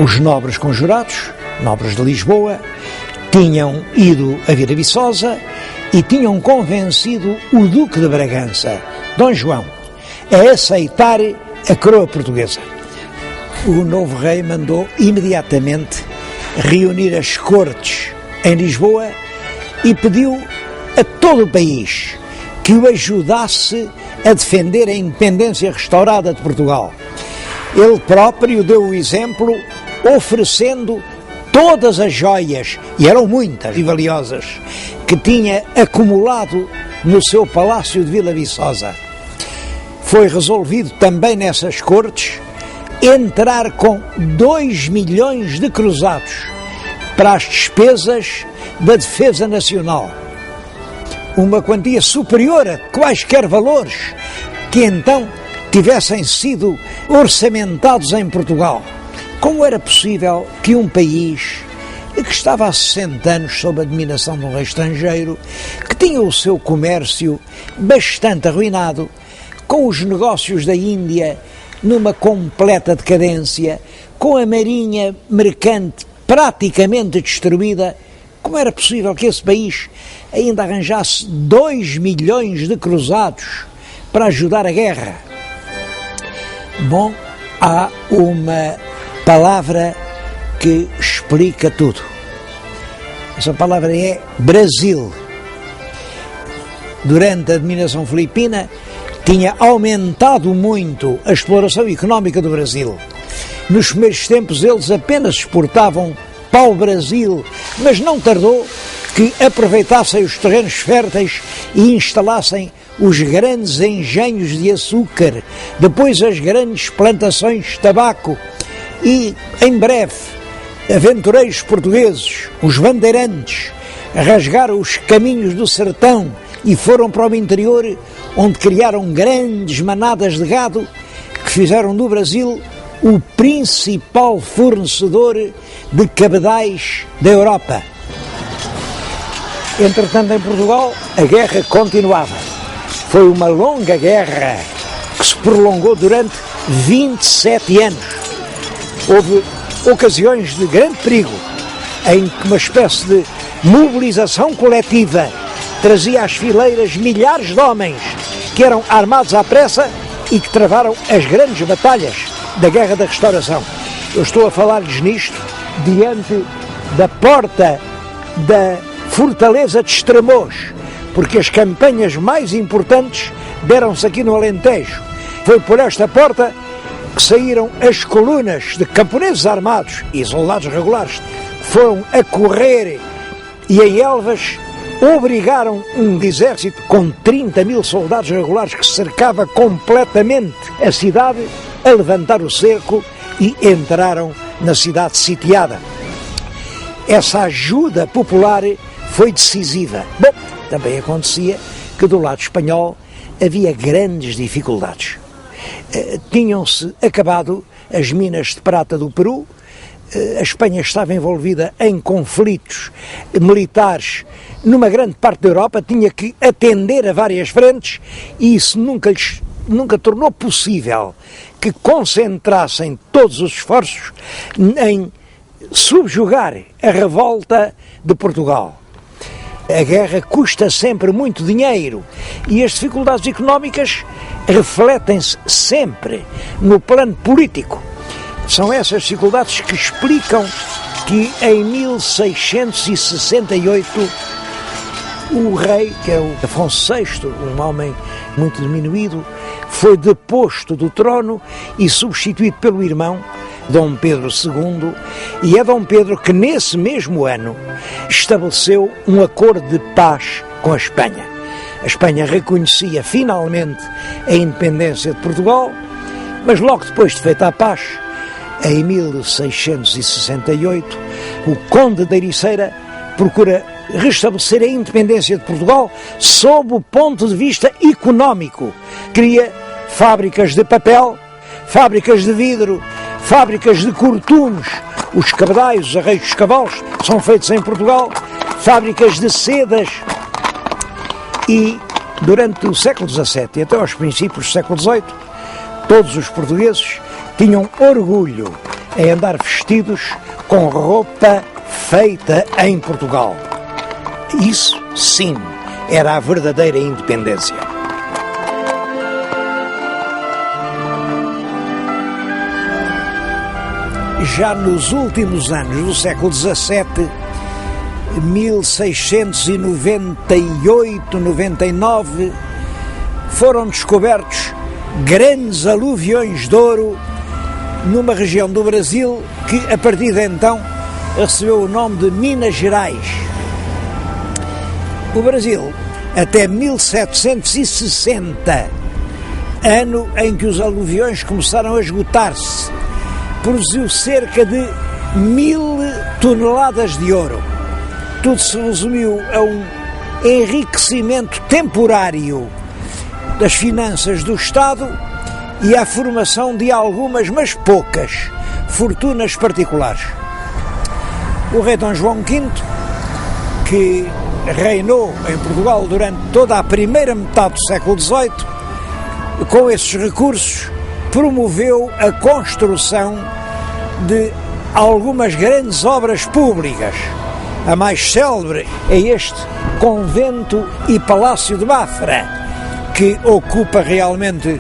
Os nobres conjurados, nobres de Lisboa, tinham ido a Vila Viçosa e tinham convencido o Duque de Bragança, Dom João, a aceitar a coroa portuguesa. O novo rei mandou imediatamente reunir as cortes em Lisboa e pediu a todo o país que o ajudasse a defender a independência restaurada de Portugal. Ele próprio deu o exemplo, oferecendo todas as joias, e eram muitas e valiosas, que tinha acumulado no seu palácio de Vila Viçosa. Foi resolvido também nessas cortes entrar com 2 milhões de cruzados para as despesas da defesa nacional. Uma quantia superior a quaisquer valores que então tivessem sido orçamentados em Portugal. Como era possível que um país que estava há 60 anos sob a dominação de um rei estrangeiro, que tinha o seu comércio bastante arruinado, com os negócios da Índia numa completa decadência, com a marinha mercante praticamente destruída, como era possível que esse país ainda arranjasse 2 milhões de cruzados para ajudar a guerra? Bom, há uma palavra que explica tudo. Essa palavra é Brasil. Durante a dominação filipina, tinha aumentado muito a exploração económica do Brasil. Nos primeiros tempos eles apenas exportavam pau-brasil, mas não tardou que aproveitassem os terrenos férteis e instalassem os grandes engenhos de açúcar, depois as grandes plantações de tabaco e, em breve, aventureiros portugueses, os bandeirantes, rasgaram os caminhos do sertão e foram para o interior, onde criaram grandes manadas de gado que fizeram do Brasil o principal fornecedor de cabedais da Europa. Entretanto, em Portugal, a guerra continuava. Foi uma longa guerra que se prolongou durante 27 anos. Houve ocasiões de grande perigo, em que uma espécie de mobilização coletiva trazia às fileiras milhares de homens que eram armados à pressa e que travaram as grandes batalhas da Guerra da Restauração. Eu estou a falar-lhes nisto diante da porta da Fortaleza de Estremoz, porque as campanhas mais importantes deram-se aqui no Alentejo. Foi por esta porta que saíram as colunas de camponeses armados e soldados regulares, foram a correr e em Elvas obrigaram um exército com 30 mil soldados regulares que cercava completamente a cidade a levantar o cerco e entraram na cidade sitiada. Essa ajuda popular foi decisiva. Bom, também acontecia que do lado espanhol havia grandes dificuldades. Tinham-se acabado as minas de prata do Peru, a Espanha estava envolvida em conflitos militares numa grande parte da Europa, tinha que atender a várias frentes e isso nunca tornou possível que concentrassem todos os esforços em subjugar a revolta de Portugal. A guerra custa sempre muito dinheiro e as dificuldades económicas refletem-se sempre no plano político. São essas dificuldades que explicam que em 1668 o rei, que é o Afonso VI, um homem muito diminuído, foi deposto do trono e substituído pelo irmão, Dom Pedro II, e é Dom Pedro que nesse mesmo ano estabeleceu um acordo de paz com a Espanha. A Espanha reconhecia finalmente a independência de Portugal, mas logo depois de feita a paz, em 1668, o Conde da Ericeira procura restabelecer a independência de Portugal sob o ponto de vista económico. Cria fábricas de papel, fábricas de vidro, fábricas de cortumes, os cabedais, os arreios dos cavalos são feitos em Portugal, fábricas de sedas. E durante o século XVII e até aos princípios do século XVIII, todos os portugueses tinham orgulho em andar vestidos com roupa feita em Portugal. Isso, sim, era a verdadeira independência. Já nos últimos anos do século XVII, 1698-99, foram descobertos grandes aluviões de ouro numa região do Brasil que, a partir de então, recebeu o nome de Minas Gerais. O Brasil, até 1760, ano em que os aluviões começaram a esgotar-se, produziu cerca de 1000 toneladas de ouro. Tudo se resumiu a um enriquecimento temporário das finanças do Estado e à formação de algumas, mas poucas, fortunas particulares. O rei Dom João V, que reinou em Portugal durante toda a primeira metade do século XVIII, com esses recursos, promoveu a construção de algumas grandes obras públicas. A mais célebre é este convento e palácio de Mafra, que ocupa realmente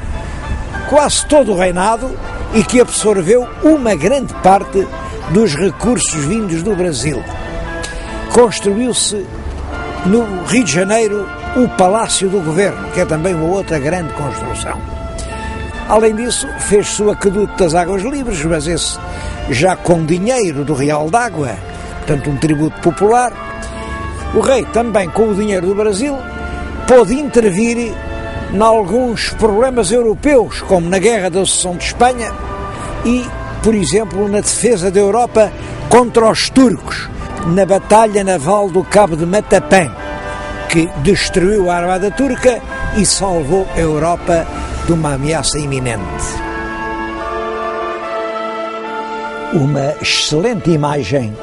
quase todo o reinado e que absorveu uma grande parte dos recursos vindos do Brasil. Construiu-se no Rio de Janeiro o Palácio do Governo, que é também uma outra grande construção. Além disso, fez-se o Aqueduto das Águas Livres, mas esse já com dinheiro do Real d'Água, portanto um tributo popular. O rei, também com o dinheiro do Brasil, pôde intervir em alguns problemas europeus, como na Guerra da Sucessão de Espanha e, por exemplo, na defesa da Europa contra os turcos, na Batalha Naval do Cabo de Matapã, que destruiu a armada turca e salvou a Europa de uma ameaça iminente. Uma excelente imagem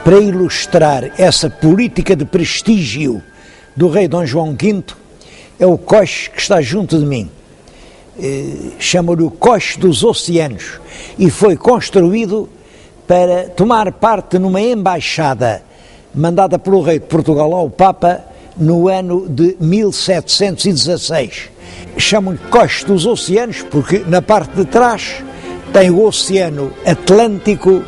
para ilustrar essa política de prestígio do rei Dom João V é o coche que está junto de mim. Chamam-lhe o Coche dos Oceanos e foi construído para tomar parte numa embaixada mandada pelo rei de Portugal ao Papa no ano de 1716. Chamam-lhe Coche dos Oceanos porque na parte de trás tem o Oceano Atlântico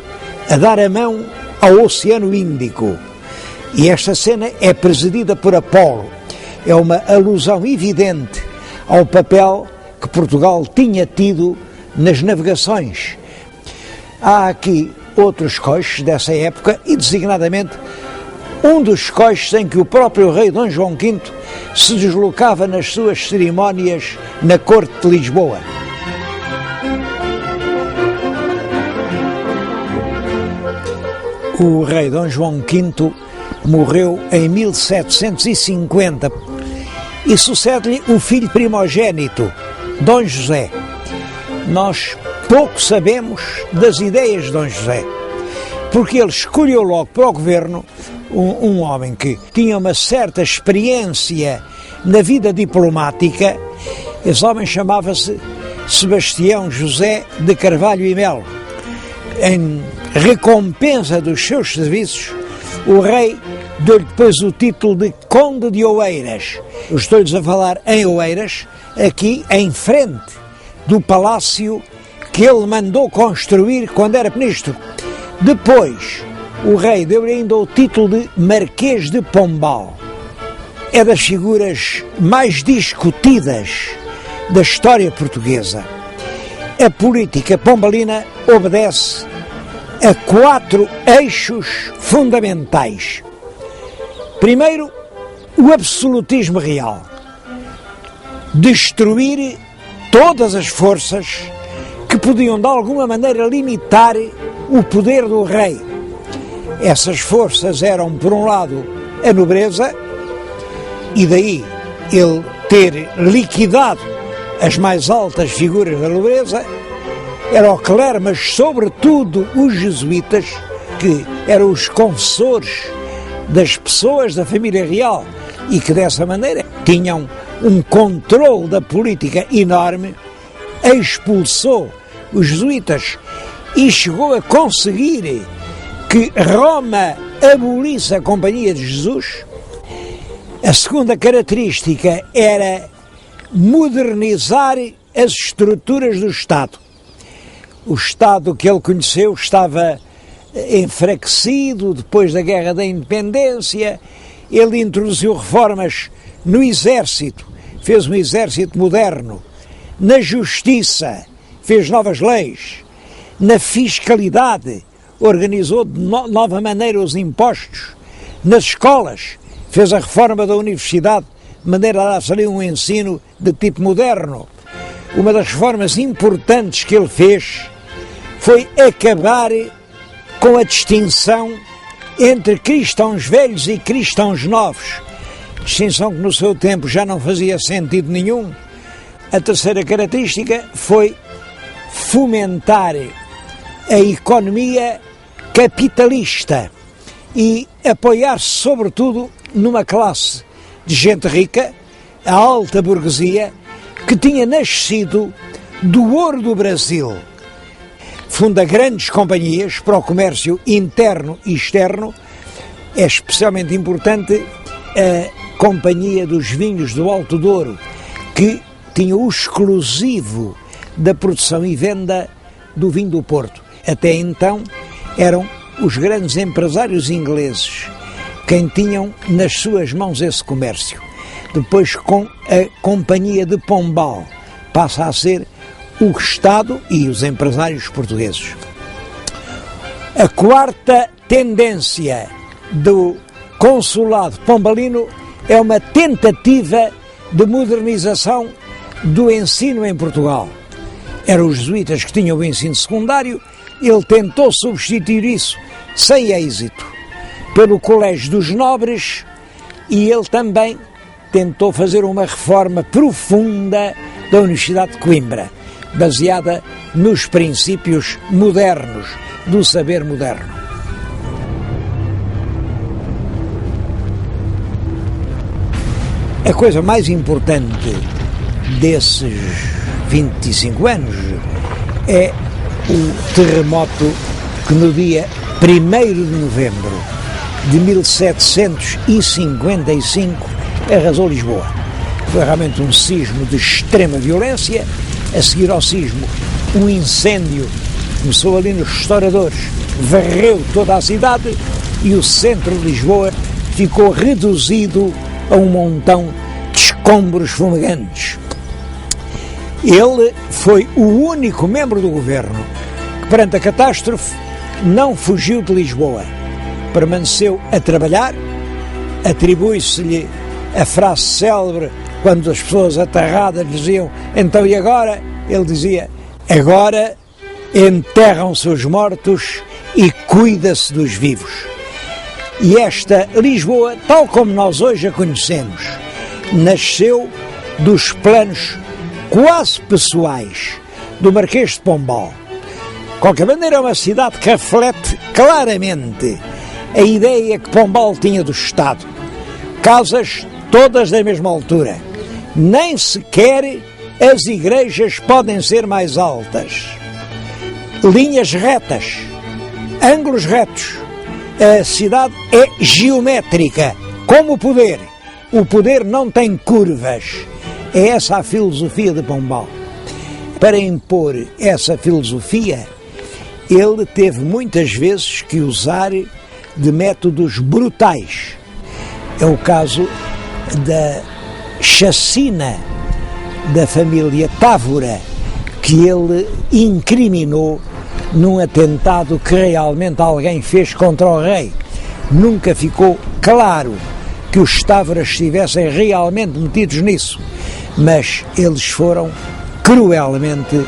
a dar a mão ao Oceano Índico. E esta cena é presidida por Apolo. É uma alusão evidente ao papel que Portugal tinha tido nas navegações. Há aqui outros coches dessa época e, designadamente, um dos coches em que o próprio rei Dom João V se deslocava nas suas cerimónias na corte de Lisboa. O rei Dom João V morreu em 1750 e sucede-lhe o filho primogênito, Dom José. Nós pouco sabemos das ideias de Dom José, porque ele escolheu logo para o governo um homem que tinha uma certa experiência na vida diplomática. Esse homem chamava-se Sebastião José de Carvalho e Melo. Em recompensa dos seus serviços, o rei deu-lhe depois o título de Conde de Oeiras. Eu estou-lhes a falar em Oeiras, aqui em frente do palácio que ele mandou construir quando era ministro. Depois, o rei deu-lhe ainda o título de Marquês de Pombal. É das figuras mais discutidas da história portuguesa. A política pombalina obedece a 4 eixos fundamentais. Primeiro, o absolutismo real. Destruir todas as forças que podiam de alguma maneira limitar o poder do rei. Essas forças eram, por um lado, a nobreza, e daí ele ter liquidado as mais altas figuras da nobreza, era o clero, mas sobretudo os jesuítas, que eram os confessores das pessoas da família real e que dessa maneira tinham um controle da política enorme. Expulsou os jesuítas e chegou a conseguir que Roma abolisse a Companhia de Jesus. A segunda característica era modernizar as estruturas do Estado. O Estado que ele conheceu estava enfraquecido depois da Guerra da Independência. Ele introduziu reformas no exército, fez um exército moderno, na justiça, fez novas leis, na fiscalidade, organizou de nova maneira os impostos, nas escolas, fez a reforma da universidade, de maneira a dar-se ali um ensino de tipo moderno. Uma das reformas importantes que ele fez foi acabar com a distinção entre cristãos velhos e cristãos novos, distinção que no seu tempo já não fazia sentido nenhum. A terceira característica foi fomentar a economia capitalista e apoiar-se sobretudo numa classe de gente rica, a alta burguesia, que tinha nascido do ouro do Brasil. Funda grandes companhias para o comércio interno e externo. É especialmente importante a Companhia dos Vinhos do Alto Douro, que tinha o exclusivo da produção e venda do vinho do Porto. Até então eram os grandes empresários ingleses quem tinham nas suas mãos esse comércio. Depois, com a Companhia de Pombal, passa a ser o Estado e os empresários portugueses. A quarta tendência do consulado pombalino é uma tentativa de modernização do ensino em Portugal. Eram os jesuítas que tinham o ensino secundário, ele tentou substituir isso, sem êxito, pelo Colégio dos Nobres, e ele também tentou fazer uma reforma profunda da Universidade de Coimbra, baseada nos princípios modernos, do saber moderno. A coisa mais importante desses 25 anos é o terremoto que no dia 1º de novembro de 1755 arrasou Lisboa. Foi realmente um sismo de extrema violência. A seguir ao sismo, um incêndio começou ali nos restauradores, varreu toda a cidade e o centro de Lisboa ficou reduzido a um montão de escombros fumegantes. Ele foi o único membro do governo que, perante a catástrofe, não fugiu de Lisboa. Permaneceu a trabalhar. Atribui-se-lhe a frase célebre quando as pessoas aterradas diziam: então e agora? Ele dizia: agora enterram-se os mortos e cuida-se dos vivos. E esta Lisboa, tal como nós hoje a conhecemos, nasceu dos planos quase pessoais do Marquês de Pombal. De qualquer maneira, é uma cidade que reflete claramente a ideia que Pombal tinha do Estado. Casas todas da mesma altura. Nem sequer as igrejas podem ser mais altas. Linhas retas, ângulos retos. A cidade é geométrica, como o poder. O poder não tem curvas. É essa a filosofia de Pombal. Para impor essa filosofia, ele teve muitas vezes que usar de métodos brutais. É o caso da chacina da família Távora, que ele incriminou num atentado que realmente alguém fez contra o rei. Nunca ficou claro que os Távoras estivessem realmente metidos nisso, mas eles foram cruelmente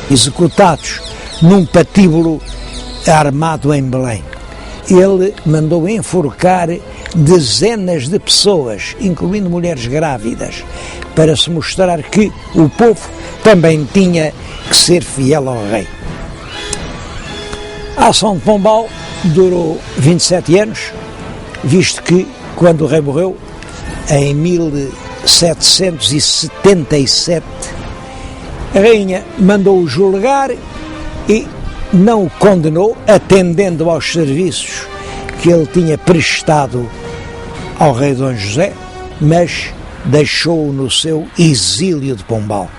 executados num patíbulo armado em Belém. Ele mandou enforcar dezenas de pessoas, incluindo mulheres grávidas, para se mostrar que o povo também tinha que ser fiel ao rei. A ação de Pombal durou 27 anos, visto que, quando o rei morreu, em 1777, a rainha mandou-o julgar e não o condenou, atendendo aos serviços que ele tinha prestado ao rei Dom José, mas deixou-o no seu exílio de Pombal.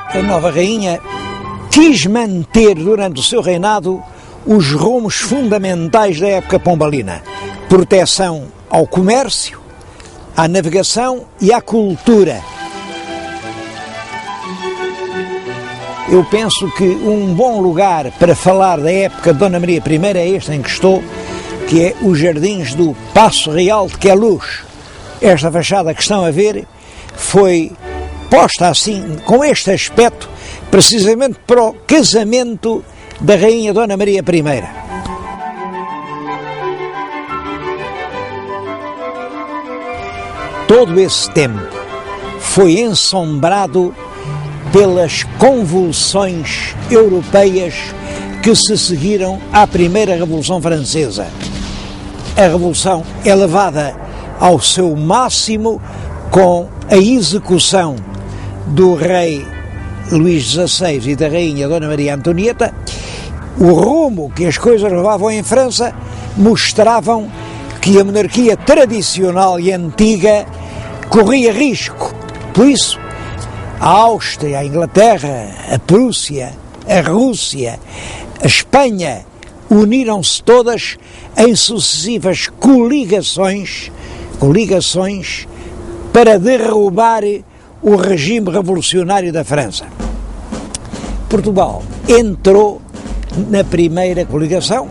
A nova rainha quis manter durante o seu reinado os rumos fundamentais da época pombalina: proteção ao comércio, à navegação e à cultura. Eu penso que um bom lugar para falar da época de Dona Maria I é este em que estou, que é os jardins do Paço Real de Queluz. Esta fachada que estão a ver foi posta assim, com este aspecto, precisamente para o casamento da Rainha Dona Maria I. Todo esse tempo foi ensombrado pelas convulsões europeias que se seguiram à Primeira Revolução Francesa. A Revolução é levada ao seu máximo com a execução do rei Luís XVI e da rainha Dona Maria Antonieta. O rumo que as coisas levavam em França mostravam que a monarquia tradicional e antiga corria risco. Por isso, a Áustria, a Inglaterra, a Prússia, a Rússia, a Espanha uniram-se todas em sucessivas coligações para derrubar o regime revolucionário da França. Portugal entrou na primeira coligação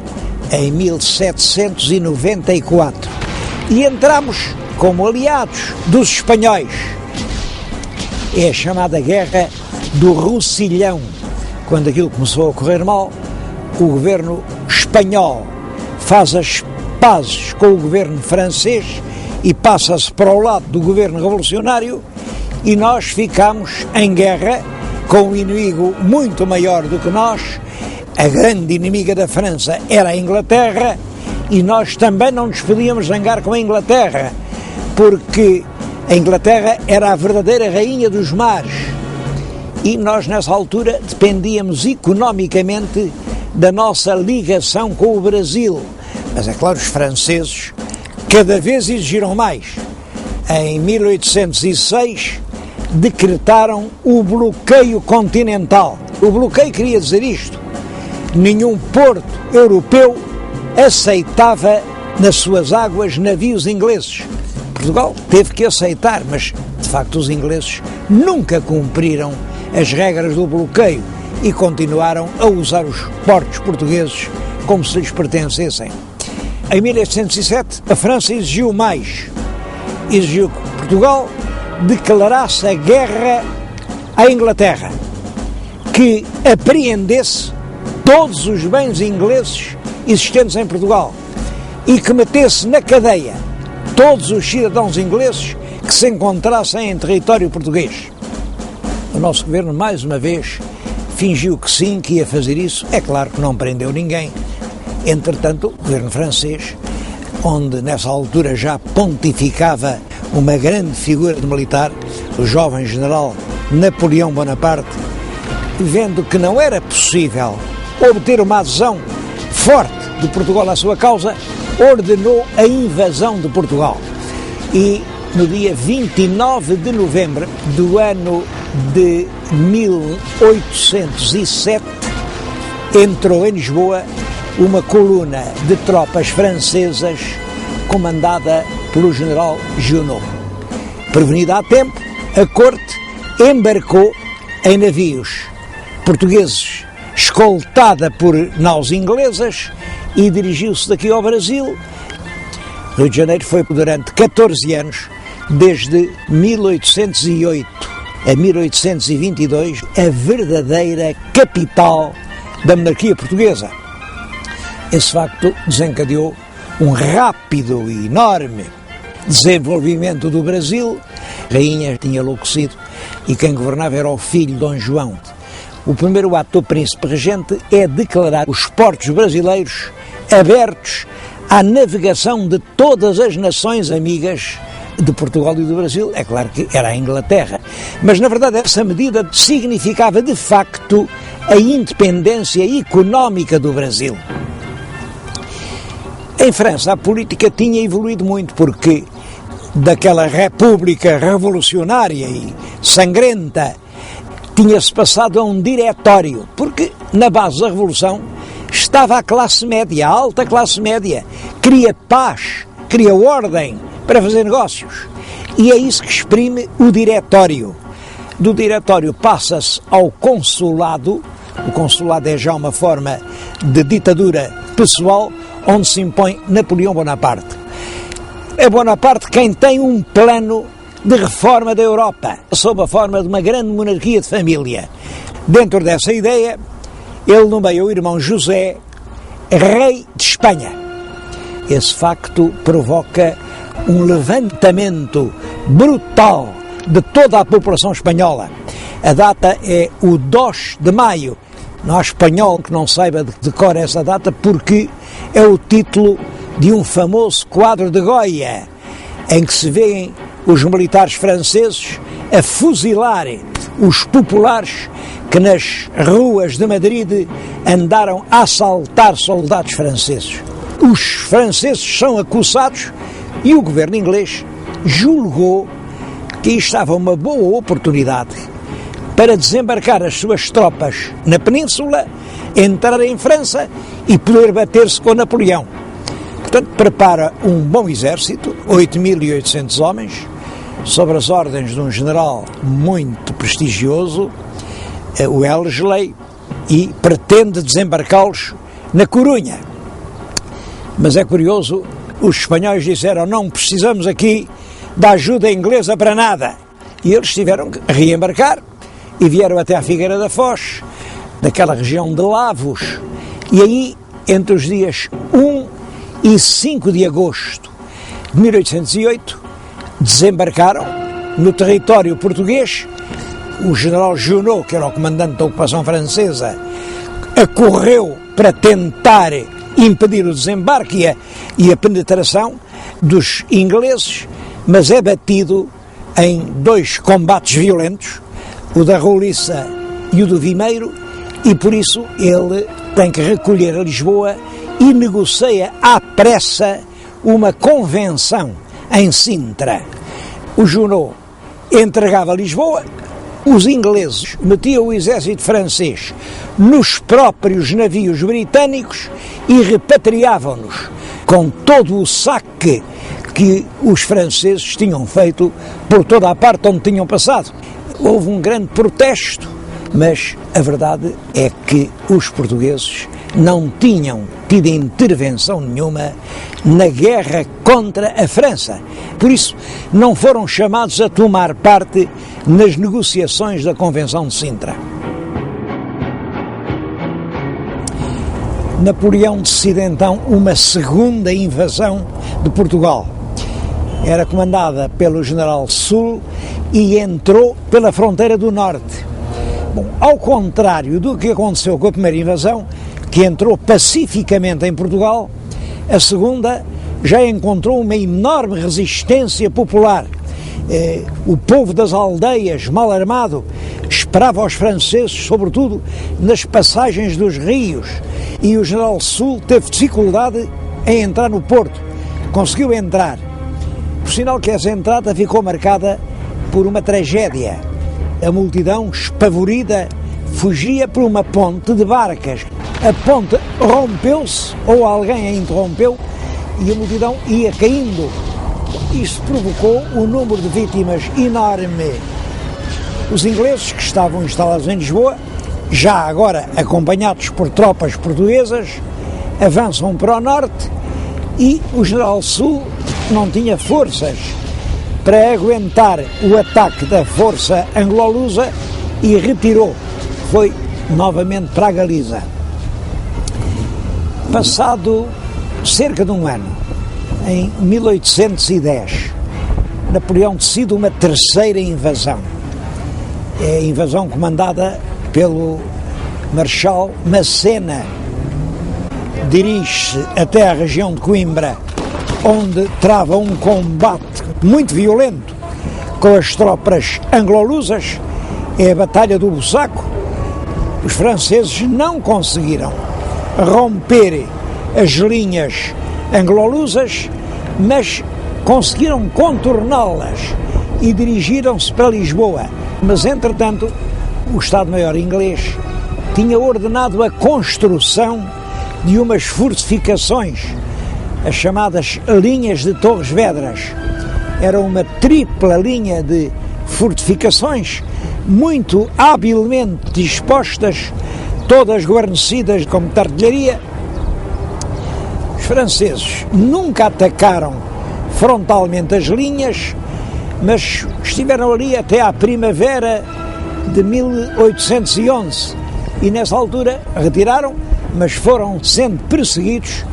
em 1794 e entramos como aliados dos espanhóis. É a chamada Guerra do Roussillon. Quando aquilo começou a correr mal, o governo espanhol faz as pazes com o governo francês e passa-se para o lado do governo revolucionário, e nós ficamos em guerra com um inimigo muito maior do que nós. A grande inimiga da França era a Inglaterra, e nós também não nos podíamos zangar com a Inglaterra, porque a Inglaterra era a verdadeira rainha dos mares, e nós nessa altura dependíamos economicamente da nossa ligação com o Brasil. Mas é claro, os franceses cada vez exigiram mais. Em 1806 decretaram o bloqueio continental. O bloqueio queria dizer isto: nenhum porto europeu aceitava nas suas águas navios ingleses. Portugal teve que aceitar, mas de facto os ingleses nunca cumpriram as regras do bloqueio e continuaram a usar os portos portugueses como se lhes pertencessem. Em 1807 a França exigiu mais. Exigiu que Portugal declarasse a guerra à Inglaterra, que apreendesse todos os bens ingleses existentes em Portugal e que metesse na cadeia todos os cidadãos ingleses que se encontrassem em território português. O nosso governo, mais uma vez, fingiu que sim, que ia fazer isso. É claro que não prendeu ninguém. Entretanto, o governo francês, onde nessa altura já pontificava uma grande figura de militar, o jovem general Napoleão Bonaparte, vendo que não era possível obter uma adesão forte de Portugal à sua causa, ordenou a invasão de Portugal. E no dia 29 de novembro do ano de 1807 entrou em Lisboa uma coluna de tropas francesas comandada pelo general Junot. Prevenida a tempo, a corte embarcou em navios portugueses, escoltada por naus inglesas, e dirigiu-se daqui ao Brasil. Rio de Janeiro foi durante 14 anos, desde 1808 a 1822, a verdadeira capital da monarquia portuguesa. Esse facto desencadeou um rápido e enorme desenvolvimento do Brasil. A rainha tinha enlouquecido e quem governava era o filho Dom João. O primeiro ato do príncipe regente é declarar os portos brasileiros abertos à navegação de todas as nações amigas de Portugal e do Brasil. É claro que era a Inglaterra, mas na verdade essa medida significava de facto a independência económica do Brasil. Em França, a política tinha evoluído muito, porque daquela república revolucionária e sangrenta tinha-se passado a um diretório, porque na base da revolução estava a classe média, a alta classe média, queria paz, queria ordem para fazer negócios. E é isso que exprime o diretório. Do diretório passa-se ao consulado. O consulado é já uma forma de ditadura pessoal, onde se impõe Napoleão Bonaparte. É Bonaparte quem tem um plano de reforma da Europa, sob a forma de uma grande monarquia de família. Dentro dessa ideia, ele nomeia o irmão José rei de Espanha. Esse facto provoca um levantamento brutal de toda a população espanhola. A data é o 2 de maio. Não há espanhol que não saiba de cor essa data, porque é o título de um famoso quadro de Goya, em que se vêem os militares franceses a fuzilarem os populares que nas ruas de Madrid andaram a assaltar soldados franceses. Os franceses são acusados e o governo inglês julgou que estava uma boa oportunidade para desembarcar as suas tropas na península, entrar em França e poder bater-se com Napoleão. Portanto, prepara um bom exército, 8.800 homens, sob as ordens de um general muito prestigioso, o Wellesley, e pretende desembarcá-los na Corunha. Mas é curioso, os espanhóis disseram: não precisamos aqui da ajuda inglesa para nada. E eles tiveram que reembarcar e vieram até à Figueira da Foz, daquela região de Lavos. E aí, entre os dias 1 e 5 de agosto de 1808, desembarcaram no território português. O general Junot, que era o comandante da ocupação francesa, acorreu para tentar impedir o desembarque e a penetração dos ingleses, mas é batido em 2 combates violentos, o da Roliça e o do Vimeiro, e por isso ele tem que recolher a Lisboa e negocia à pressa uma convenção em Sintra. O Junot entregava Lisboa, os ingleses metiam o exército francês nos próprios navios britânicos e repatriavam-nos com todo o saque que os franceses tinham feito por toda a parte onde tinham passado. Houve um grande protesto, mas a verdade é que os portugueses não tinham tido intervenção nenhuma na guerra contra a França. Por isso, não foram chamados a tomar parte nas negociações da Convenção de Sintra. Napoleão decide então uma segunda invasão de Portugal. Era comandada pelo general Soult e entrou pela fronteira do norte. Bom, ao contrário do que aconteceu com a primeira invasão, que entrou pacificamente em Portugal, a segunda já encontrou uma enorme resistência popular. O povo das aldeias, mal armado, esperava os franceses, sobretudo nas passagens dos rios, e o general Soult teve dificuldade em entrar no porto. Conseguiu entrar, por sinal que essa entrada ficou marcada por uma tragédia. A multidão, espavorida, fugia por uma ponte de barcas. A ponte rompeu-se, ou alguém a interrompeu, e a multidão ia caindo. Isto provocou um número de vítimas enorme. Os ingleses, que estavam instalados em Lisboa, já agora acompanhados por tropas portuguesas, avançam para o norte e o general Soult não tinha forças para aguentar o ataque da força anglo-lusa e retirou. Foi novamente para a Galiza. Passado cerca de um ano, em 1810, Napoleão decide uma terceira invasão. É a invasão comandada pelo Marechal Massena. Dirige-se até a região de Coimbra, onde trava um combate muito violento com as tropas anglo-lusas. É a Batalha do Bussaco. Os franceses não conseguiram romper as linhas anglo-lusas, mas conseguiram contorná-las e dirigiram-se para Lisboa. Mas, entretanto, o Estado-Maior inglês tinha ordenado a construção de umas fortificações, as chamadas linhas de Torres Vedras. Era uma tripla linha de fortificações, muito habilmente dispostas, todas guarnecidas com muita artilharia. Os franceses nunca atacaram frontalmente as linhas, mas estiveram ali até à primavera de 1811 e nessa altura retiraram, mas foram sendo perseguidos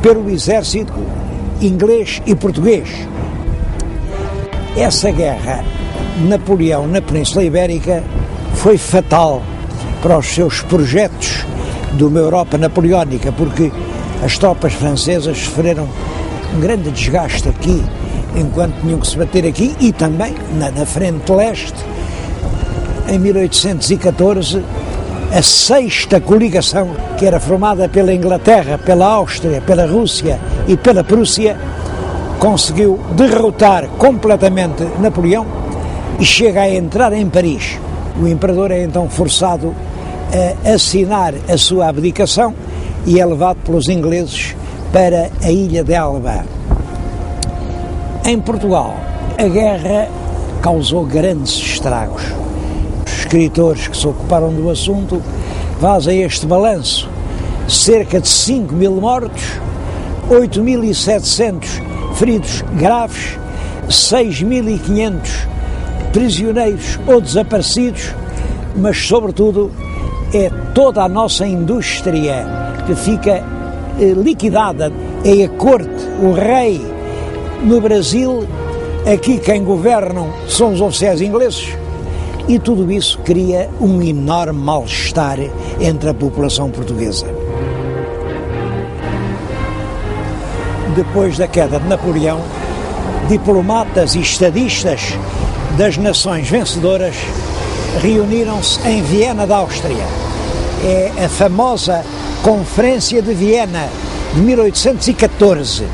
pelo exército inglês e português. Essa guerra de Napoleão na Península Ibérica foi fatal para os seus projetos de uma Europa napoleónica, porque as tropas francesas sofreram um grande desgaste aqui, enquanto tinham que se bater aqui e também na frente leste. Em 1814, a sexta coligação, que era formada pela Inglaterra, pela Áustria, pela Rússia e pela Prússia, conseguiu derrotar completamente Napoleão e chega a entrar em Paris. O imperador é então forçado a assinar a sua abdicação e é levado pelos ingleses para a ilha de Elba. Em Portugal, a guerra causou grandes estragos. Os escritores que se ocuparam do assunto fazem este balanço: cerca de 5.000 mortos, 8.700 feridos graves, 6.500 prisioneiros ou desaparecidos, mas sobretudo é toda a nossa indústria que fica liquidada. É a corte, o rei. No Brasil, aqui quem governam são os oficiais ingleses, e tudo isso cria um enorme mal-estar entre a população portuguesa. Depois da queda de Napoleão, diplomatas e estadistas das nações vencedoras reuniram-se em Viena da Áustria. É a famosa Conferência de Viena de 1814.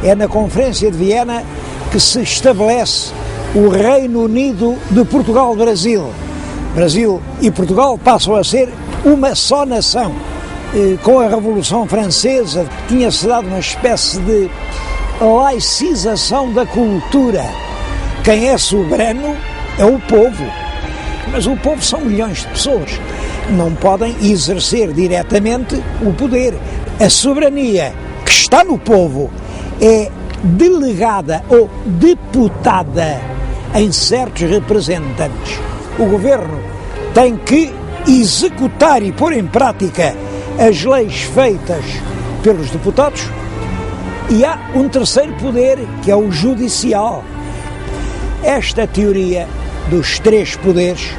É na Conferência de Viena que se estabelece o Reino Unido de Portugal-Brasil. Brasil e Portugal passam a ser uma só nação. Com a Revolução Francesa tinha-se dado uma espécie de laicização da cultura. Quem é soberano é o povo, mas o povo são milhões de pessoas. Não podem exercer diretamente o poder. A soberania que está no povo é delegada ou deputada em certos representantes. O governo tem que executar e pôr em prática as leis feitas pelos deputados, e há um terceiro poder, que é o judicial. Esta teoria dos três poderes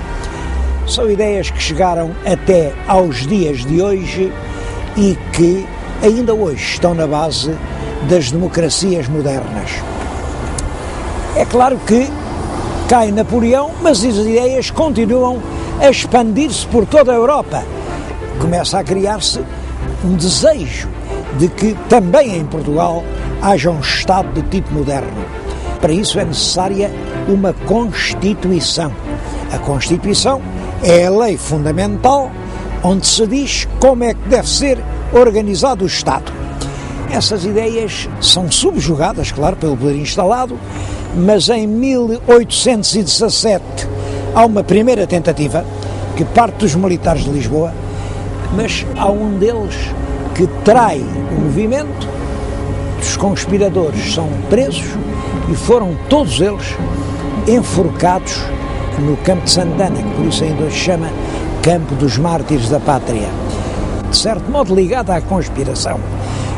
são ideias que chegaram até aos dias de hoje e que ainda hoje estão na base das democracias modernas. É claro que cai Napoleão, mas as ideias continuam a expandir-se por toda a Europa. Começa a criar-se um desejo de que também em Portugal haja um Estado de tipo moderno. Para isso é necessária uma Constituição. A Constituição é a lei fundamental onde se diz como é que deve ser organizado o Estado. Essas ideias são subjugadas, claro, pelo poder instalado, mas em 1817 há uma primeira tentativa que parte dos militares de Lisboa, mas há um deles que trai o movimento, os conspiradores são presos e foram todos eles enforcados no Campo de Santana, que por isso ainda se chama Campo dos Mártires da Pátria. De certo modo ligado à conspiração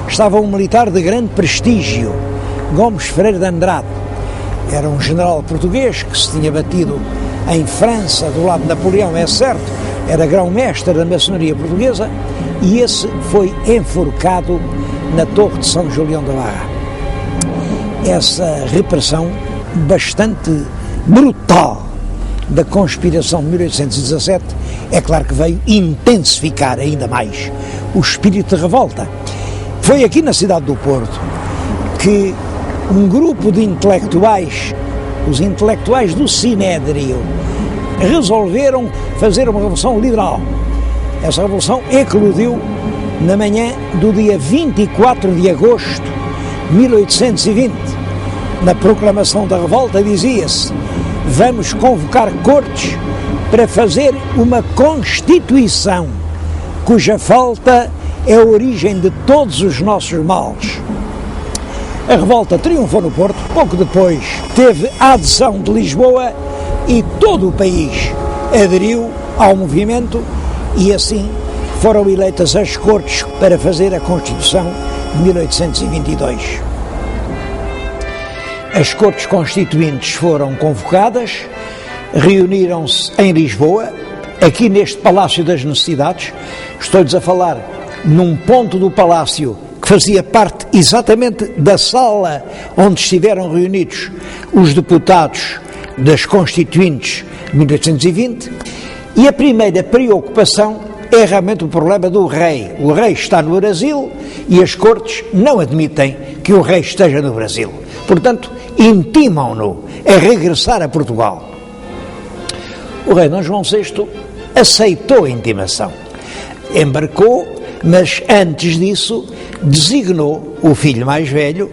estava um militar de grande prestígio, Gomes Ferreira de Andrade. Era um general português que se tinha batido em França do lado de Napoleão, é certo, era grão-mestre da maçonaria portuguesa, e esse foi enforcado na Torre de São Julião da Barra. Essa repressão bastante brutal da conspiração de 1817 é claro que veio intensificar ainda mais o espírito de revolta. Foi aqui na cidade do Porto que um grupo de intelectuais, os intelectuais do Sinédrio, resolveram fazer uma revolução liberal. Essa revolução eclodiu na manhã do dia 24 de agosto de 1820. Na proclamação da revolta dizia-se: vamos convocar cortes para fazer uma Constituição, cuja falta é a origem de todos os nossos males. A revolta triunfou no Porto, pouco depois teve a adesão de Lisboa e todo o país aderiu ao movimento e assim foram eleitas as Cortes para fazer a Constituição de 1822. As Cortes Constituintes foram convocadas, reuniram-se em Lisboa, aqui neste Palácio das Necessidades. Estou-lhes a falar num ponto do Palácio que fazia parte exatamente da sala onde estiveram reunidos os deputados das Constituintes de 1820, e a primeira preocupação é realmente o problema do rei. O rei está no Brasil e as Cortes não admitem que o rei esteja no Brasil. Portanto, intimam-no a regressar a Portugal. O rei Dom João VI aceitou a intimação, embarcou, mas antes disso designou o filho mais velho,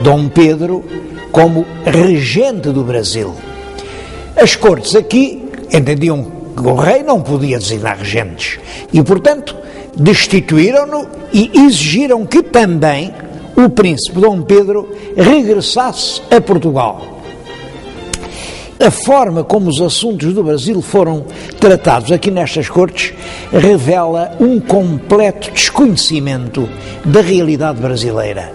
Dom Pedro, como regente do Brasil. As Cortes aqui entendiam que o rei não podia designar regentes e, portanto, destituíram-no e exigiram que também o príncipe Dom Pedro regressasse a Portugal. A forma como os assuntos do Brasil foram tratados aqui nestas Cortes revela um completo desconhecimento da realidade brasileira.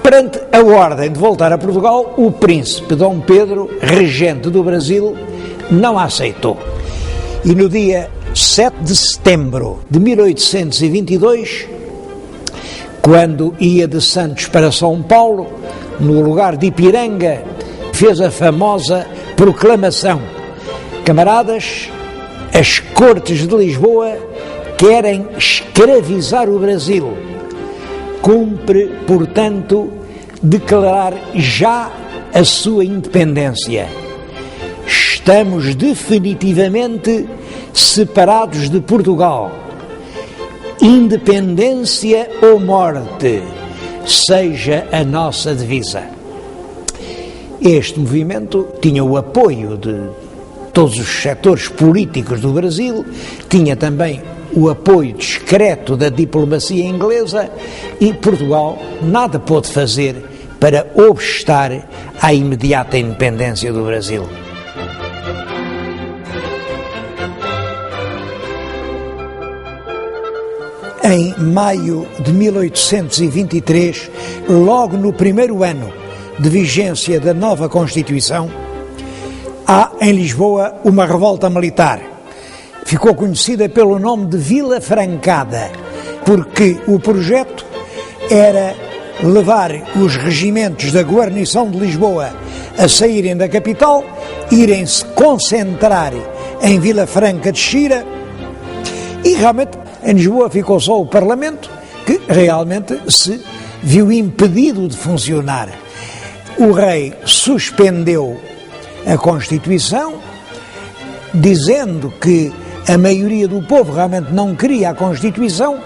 Perante a ordem de voltar a Portugal, o príncipe Dom Pedro, regente do Brasil, não a aceitou. E no dia 7 de setembro de 1822, quando ia de Santos para São Paulo, no lugar de Ipiranga, fez a famosa proclamação: camaradas, as Cortes de Lisboa querem escravizar o Brasil. Cumpre, portanto, declarar já a sua independência. Estamos definitivamente separados de Portugal. Independência ou morte, seja a nossa divisa. Este movimento tinha o apoio de todos os setores políticos do Brasil, tinha também o apoio discreto da diplomacia inglesa e Portugal nada pôde fazer para obstar à imediata independência do Brasil. Em maio de 1823, logo no primeiro ano de vigência da nova Constituição, há em Lisboa uma revolta militar. Ficou conhecida pelo nome de Vila Francada, porque o projeto era levar os regimentos da guarnição de Lisboa a saírem da capital, irem-se concentrar em Vila Franca de Xira, e realmente em Lisboa ficou só o Parlamento, que realmente se viu impedido de funcionar. O rei suspendeu a Constituição, dizendo que a maioria do povo realmente não queria a Constituição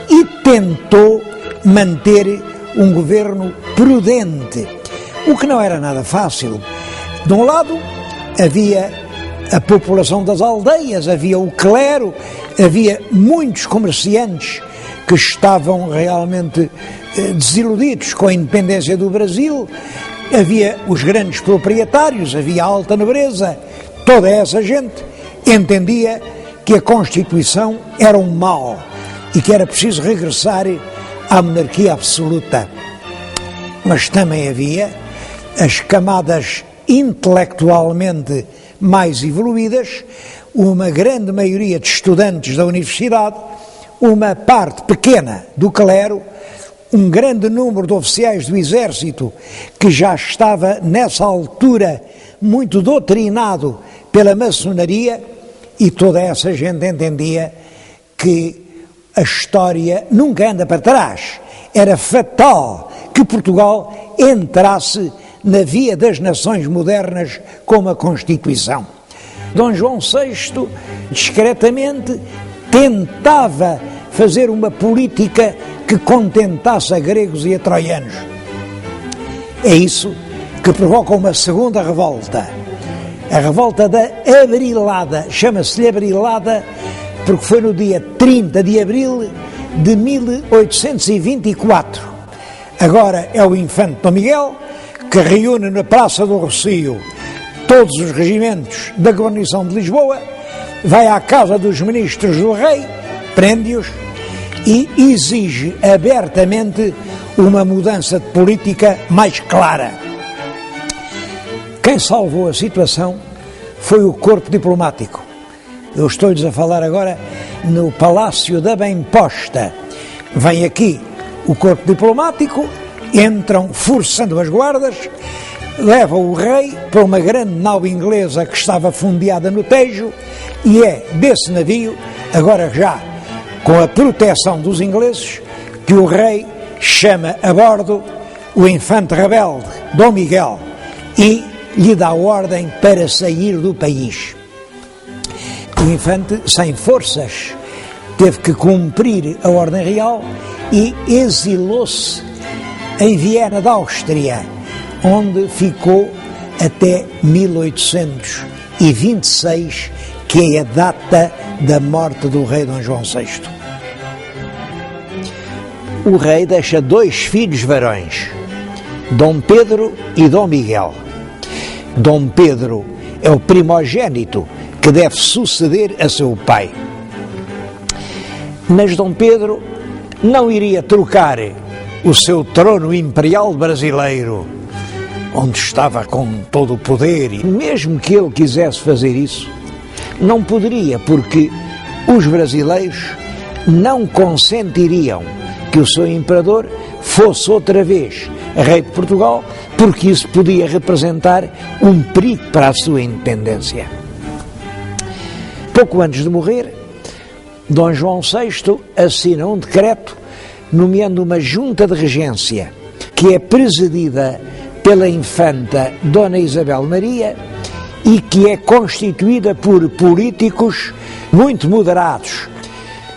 e tentou manter um governo prudente, o que não era nada fácil. De um lado, havia a população das aldeias, havia o clero, havia muitos comerciantes que estavam realmente desiludidos com a independência do Brasil, havia os grandes proprietários, havia a alta nobreza. Toda essa gente entendia que a Constituição era um mal e que era preciso regressar à monarquia absoluta. Mas também havia as camadas intelectualmente mais evoluídas, uma grande maioria de estudantes da universidade, uma parte pequena do clero, um grande número de oficiais do exército que já estava nessa altura muito doutrinado pela maçonaria e toda essa gente entendia que a história nunca anda para trás. Era fatal que Portugal entrasse na via das nações modernas com uma Constituição. Dom João VI, discretamente, tentava fazer uma política que contentasse a gregos e a troianos. É isso que provoca uma segunda revolta. A revolta da Abrilada, chama-se-lhe Abrilada porque foi no dia 30 de abril de 1824. Agora é o infante Dom Miguel que reúne na Praça do Rocio todos os regimentos da guarnição de Lisboa, vai à casa dos ministros do rei, prende-os e exige abertamente uma mudança de política mais clara. Quem salvou a situação foi o corpo diplomático. Eu estou-lhes a falar agora no Palácio da Bem-Posta. Vem aqui o corpo diplomático, entram forçando as guardas, levam o rei para uma grande nau inglesa que estava fundeada no Tejo, e é desse navio, agora já com a proteção dos ingleses, que o rei chama a bordo o infante rebelde Dom Miguel e lhe dá ordem para sair do país. O infante, sem forças, teve que cumprir a ordem real e exilou-se em Viena da Áustria, onde ficou até 1826, que é a data da morte do rei Dom João VI. O rei deixa 2 filhos varões, Dom Pedro e Dom Miguel. Dom Pedro é o primogênito que deve suceder a seu pai. Mas Dom Pedro não iria trocar o seu trono imperial brasileiro, onde estava com todo o poder, e mesmo que ele quisesse fazer isso, não poderia, porque os brasileiros não consentiriam que o seu imperador fosse outra vez rei de Portugal, porque isso podia representar um perigo para a sua independência. Pouco antes de morrer, Dom João VI assina um decreto nomeando uma junta de regência, que é presidida pela infanta Dona Isabel Maria e que é constituída por políticos muito moderados.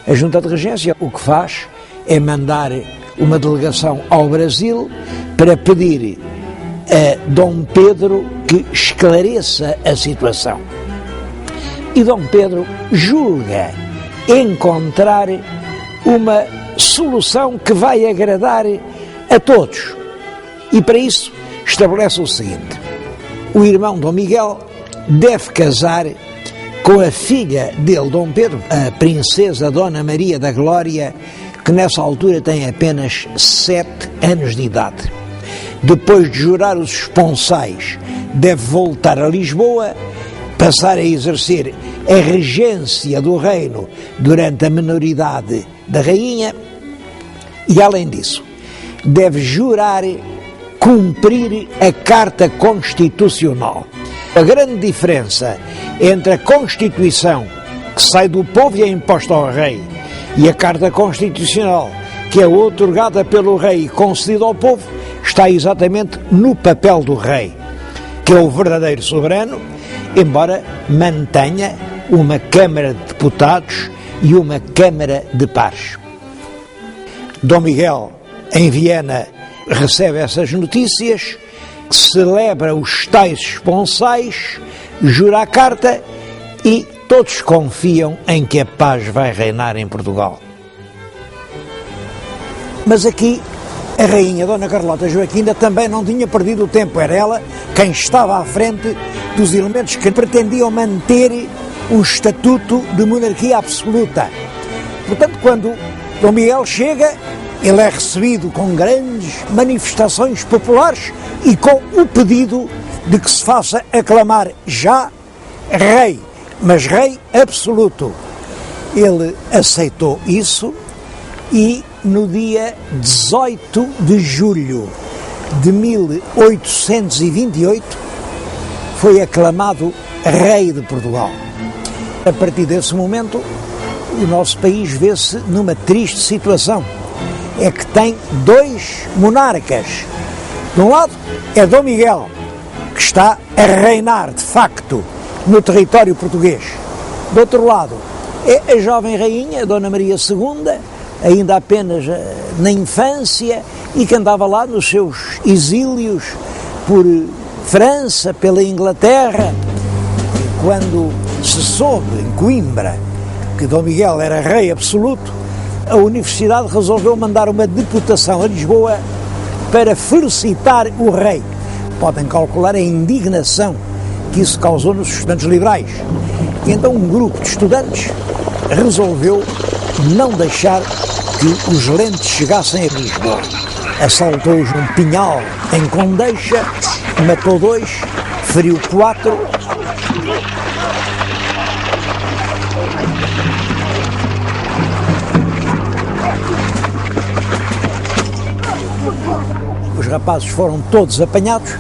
A junta de regência o que faz é mandar uma delegação ao Brasil para pedir a Dom Pedro que esclareça a situação. E Dom Pedro julga encontrar uma solução que vai agradar a todos. E para isso estabelece o seguinte: o irmão Dom Miguel deve casar com a filha dele, Dom Pedro, a princesa Dona Maria da Glória, que nessa altura tem apenas 7 anos de idade. Depois de jurar os esponsais, deve voltar a Lisboa, passar a exercer a regência do reino durante a minoridade da rainha e, além disso, deve jurar cumprir a Carta Constitucional. A grande diferença entre a Constituição, que sai do povo e é imposta ao rei, e a Carta Constitucional, que é outorgada pelo rei e concedida ao povo, está exatamente no papel do rei, que é o verdadeiro soberano, embora mantenha uma Câmara de Deputados e uma Câmara de Pares. Dom Miguel, em Viena, recebe essas notícias, celebra os tais esponsais, jura a carta e todos confiam em que a paz vai reinar em Portugal. Mas aqui a rainha Dona Carlota Joaquina também não tinha perdido o tempo, era ela quem estava à frente dos elementos que pretendiam manter um estatuto de monarquia absoluta. Portanto, quando Dom Miguel chega, ele é recebido com grandes manifestações populares e com o pedido de que se faça aclamar já rei, mas rei absoluto. Ele aceitou isso e no dia 18 de julho de 1828 foi aclamado rei de Portugal. A partir desse momento, o nosso país vê-se numa triste situação. É que tem dois monarcas. De um lado é Dom Miguel, que está a reinar, de facto, no território português. Do outro lado é a jovem rainha, Dona Maria II, ainda apenas na infância, e que andava lá nos seus exílios por França, pela Inglaterra. Quando se soube, em Coimbra, que Dom Miguel era rei absoluto, a Universidade resolveu mandar uma deputação a Lisboa para felicitar o rei. Podem calcular a indignação que isso causou nos estudantes liberais. E então um grupo de estudantes resolveu não deixar que os lentes chegassem a Lisboa. Assaltou-os num pinhal em Condeixa, matou 2, feriu 4. Os rapazes foram todos apanhados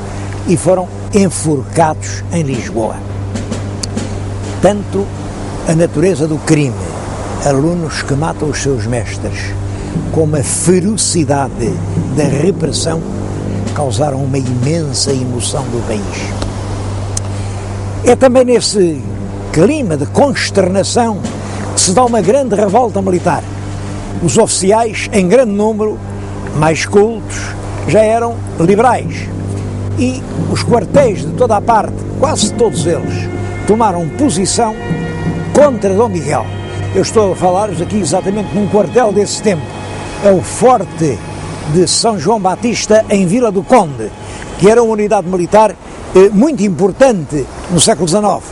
e foram enforcados em Lisboa. Tanto a natureza do crime, alunos que matam os seus mestres, como a ferocidade da repressão, causaram uma imensa emoção do país. É também nesse clima de consternação que se dá uma grande revolta militar. Os oficiais, em grande número, mais cultos, já eram liberais, e os quartéis de toda a parte, quase todos eles, tomaram posição contra Dom Miguel. Eu estou a falar-vos aqui exatamente num quartel desse tempo. É o Forte de São João Batista, em Vila do Conde, que era uma unidade militar muito importante no século XIX.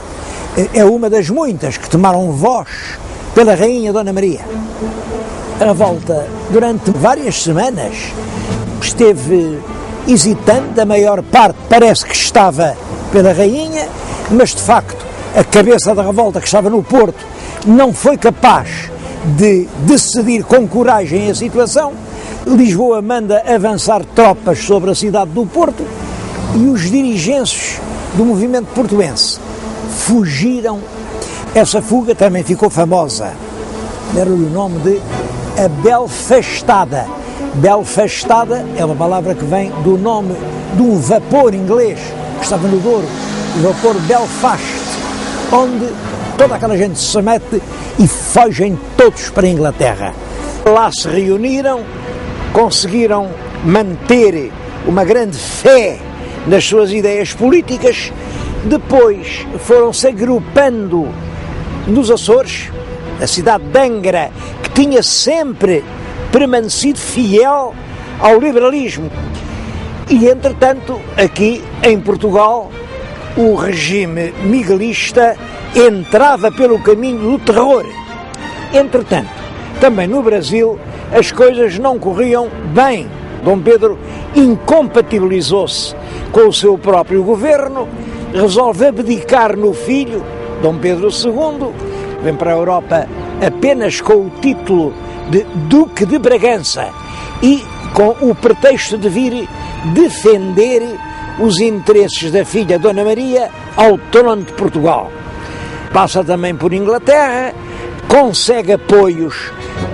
É uma das muitas que tomaram voz pela Rainha Dona Maria. A revolta, durante várias semanas, esteve hesitante. A maior parte parece que estava pela Rainha, mas de facto a cabeça da revolta, que estava no Porto, não foi capaz de decidir com coragem a situação. Lisboa manda avançar tropas sobre a cidade do Porto e os dirigentes do movimento portuense fugiram. Essa fuga também ficou famosa. Deram-lhe o nome de a Belfastada. Belfastada é uma palavra que vem do nome de um vapor inglês que estava no Douro, o vapor Belfast, onde toda aquela gente se mete e fogem todos para a Inglaterra. Lá se reuniram, conseguiram manter uma grande fé nas suas ideias políticas. Depois foram-se agrupando nos Açores, a cidade de Angra, que tinha sempre permanecido fiel ao liberalismo. E, entretanto, aqui em Portugal, o regime miguelista entrava pelo caminho do terror. Entretanto, também no Brasil, as coisas não corriam bem. Dom Pedro incompatibilizou-se com o seu próprio governo, resolve abdicar no filho, Dom Pedro II, vem para a Europa apenas com o título de Duque de Bragança e com o pretexto de vir defender os interesses da filha Dona Maria ao trono de Portugal. Passa também por Inglaterra, consegue apoios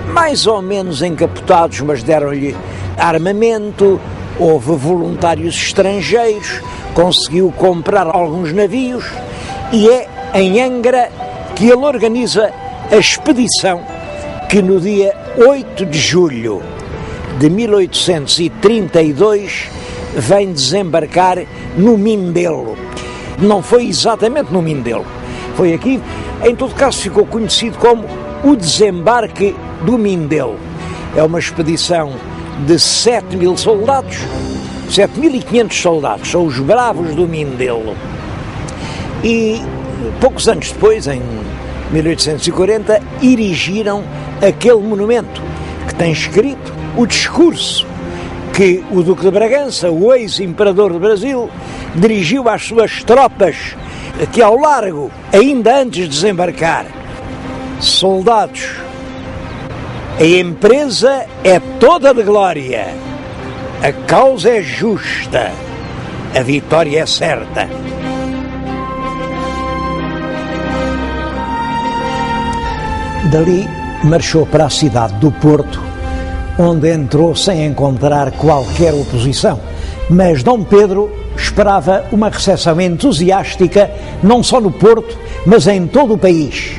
mais ou menos encapotados, mas deram-lhe armamento, houve voluntários estrangeiros, conseguiu comprar alguns navios e é em Angra que ele organiza a expedição que no dia 8 de julho de 1832 vem desembarcar no Mindelo. Não foi exatamente no Mindelo, foi aqui, em todo caso ficou conhecido como o desembarque do Mindelo. É uma expedição de 7.000 soldados, 7.500 soldados, são os bravos do Mindelo. E poucos anos depois, em 1840, erigiram aquele monumento que tem escrito o discurso que o Duque de Bragança, o ex-imperador do Brasil, dirigiu às suas tropas aqui ao largo, ainda antes de desembarcar. Soldados, a empresa é toda de glória, a causa é justa, a vitória é certa. Dali marchou para a cidade do Porto, onde entrou sem encontrar qualquer oposição. Mas Dom Pedro esperava uma recepção entusiástica, não só no Porto, mas em todo o país.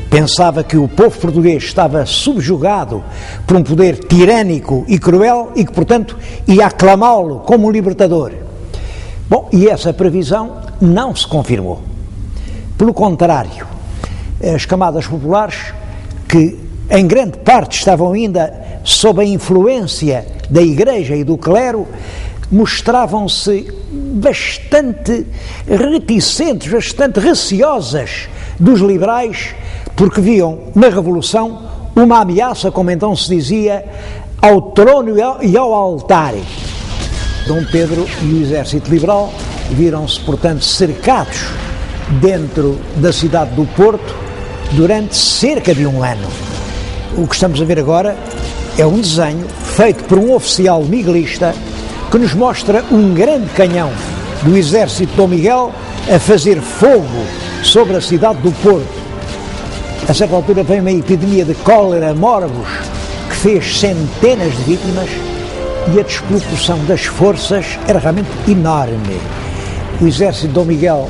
Pensava que o povo português estava subjugado por um poder tirânico e cruel e que, portanto, ia aclamá-lo como um libertador. Bom, e essa previsão não se confirmou. Pelo contrário, as camadas populares, que em grande parte estavam ainda sob a influência da Igreja e do clero, mostravam-se bastante reticentes, bastante receosas dos liberais, porque viam na Revolução uma ameaça, como então se dizia, ao trono e ao altar. Dom Pedro e o exército liberal viram-se, portanto, cercados dentro da cidade do Porto durante cerca de um ano. O que estamos a ver agora é um desenho feito por um oficial miguelista que nos mostra um grande canhão do exército de Dom Miguel a fazer fogo sobre a cidade do Porto. A certa altura veio uma epidemia de cólera morbus que fez centenas de vítimas e a desproporção das forças era realmente enorme. O exército de Dom Miguel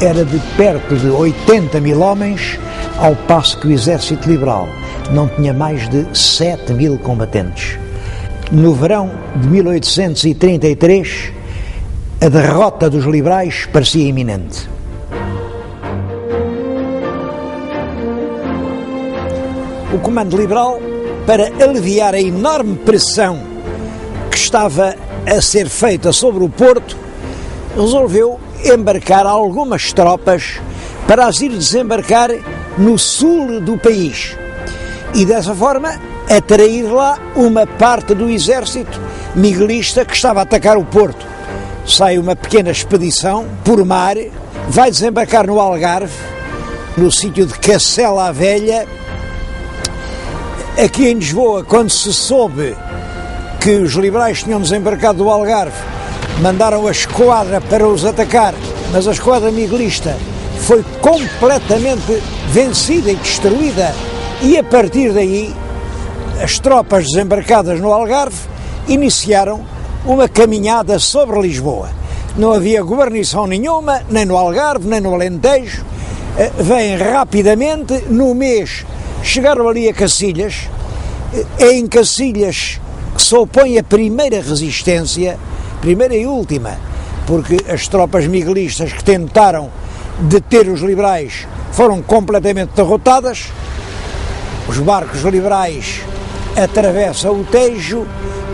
era de perto de 80 mil homens, ao passo que o exército liberal não tinha mais de 7 mil combatentes. No verão de 1833, a derrota dos liberais parecia iminente. O comando liberal, para aliviar a enorme pressão que estava a ser feita sobre o Porto, resolveu embarcar algumas tropas para as ir desembarcar no sul do país e dessa forma atrair lá uma parte do exército miguelista que estava a atacar o Porto. Sai uma pequena expedição por mar, vai desembarcar no Algarve, no sítio de Cacela a Velha. Aqui em Lisboa, quando se soube que os liberais tinham desembarcado do Algarve, mandaram a esquadra para os atacar, mas a esquadra miguelista foi completamente vencida e destruída, e a partir daí as tropas desembarcadas no Algarve iniciaram uma caminhada sobre Lisboa. Não havia guarnição nenhuma, nem no Algarve, nem no Alentejo. Vêm rapidamente, no mês chegaram ali a Cacilhas. É em Cacilhas que se opõe a primeira resistência, primeira e última, porque as tropas miguelistas que tentaram deter os liberais foram completamente derrotadas. Os barcos liberais atravessam o Tejo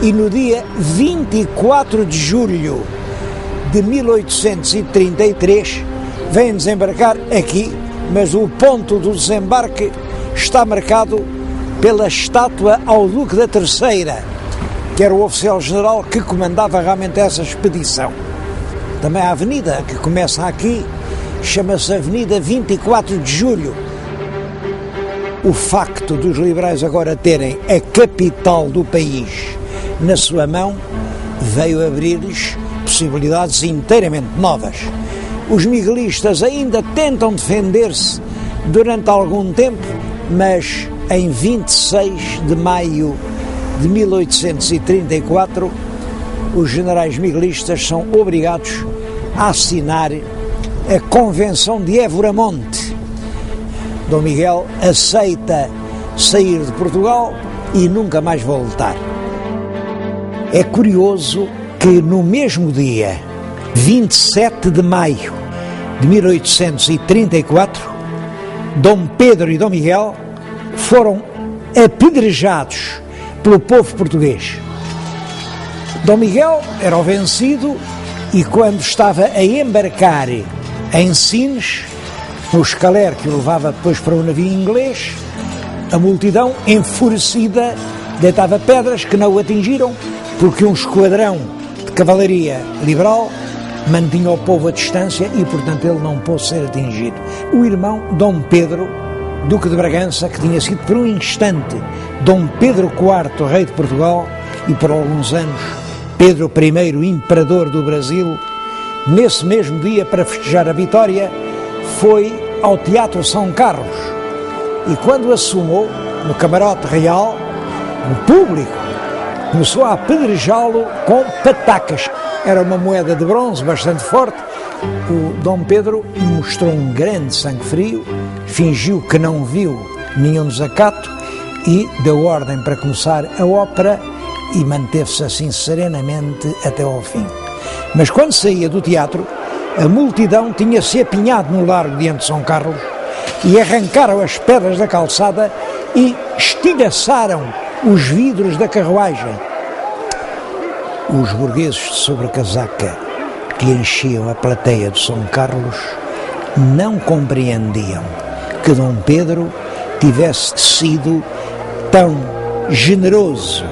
e no dia 24 de julho de 1833 vêm desembarcar aqui, mas o ponto do desembarque está marcado pela estátua ao Duque da Terceira, que era o oficial-general que comandava realmente essa expedição. Também a avenida que começa aqui chama-se Avenida 24 de Julho. O facto dos liberais agora terem a capital do país na sua mão veio abrir-lhes possibilidades inteiramente novas. Os miguelistas ainda tentam defender-se durante algum tempo, mas em 26 de maio de 1834 os generais miguelistas são obrigados a assinar a Convenção de Évora-Monte. Dom Miguel aceita sair de Portugal e nunca mais voltar. É curioso que no mesmo dia, 27 de maio de 1834, Dom Pedro e Dom Miguel foram apedrejados pelo povo português. Dom Miguel era o vencido e quando estava a embarcar em Sines, no escaler que o levava depois para o navio inglês, a multidão, enfurecida, deitava pedras que não o atingiram, porque um esquadrão de cavalaria liberal mantinha o povo à distância e, portanto, ele não pôde ser atingido. O irmão Dom Pedro, Duque de Bragança, que tinha sido por um instante Dom Pedro IV, rei de Portugal, e por alguns anos Pedro I, imperador do Brasil, nesse mesmo dia, para festejar a vitória, foi ao Teatro São Carlos E quando assumou no camarote real, o público começou a apedrejá-lo com patacas. Era uma moeda de bronze bastante forte. O Dom Pedro mostrou um grande sangue frio, fingiu que não viu nenhum desacato e deu ordem para começar a ópera e manteve-se assim serenamente até ao fim. Mas quando saía do teatro, a multidão tinha-se apinhado no largo diante de São Carlos e arrancaram as pedras da calçada e estilhaçaram os vidros da carruagem. Os burgueses de sobrecasaca que enchiam a plateia de São Carlos não compreendiam que Dom Pedro tivesse sido tão generoso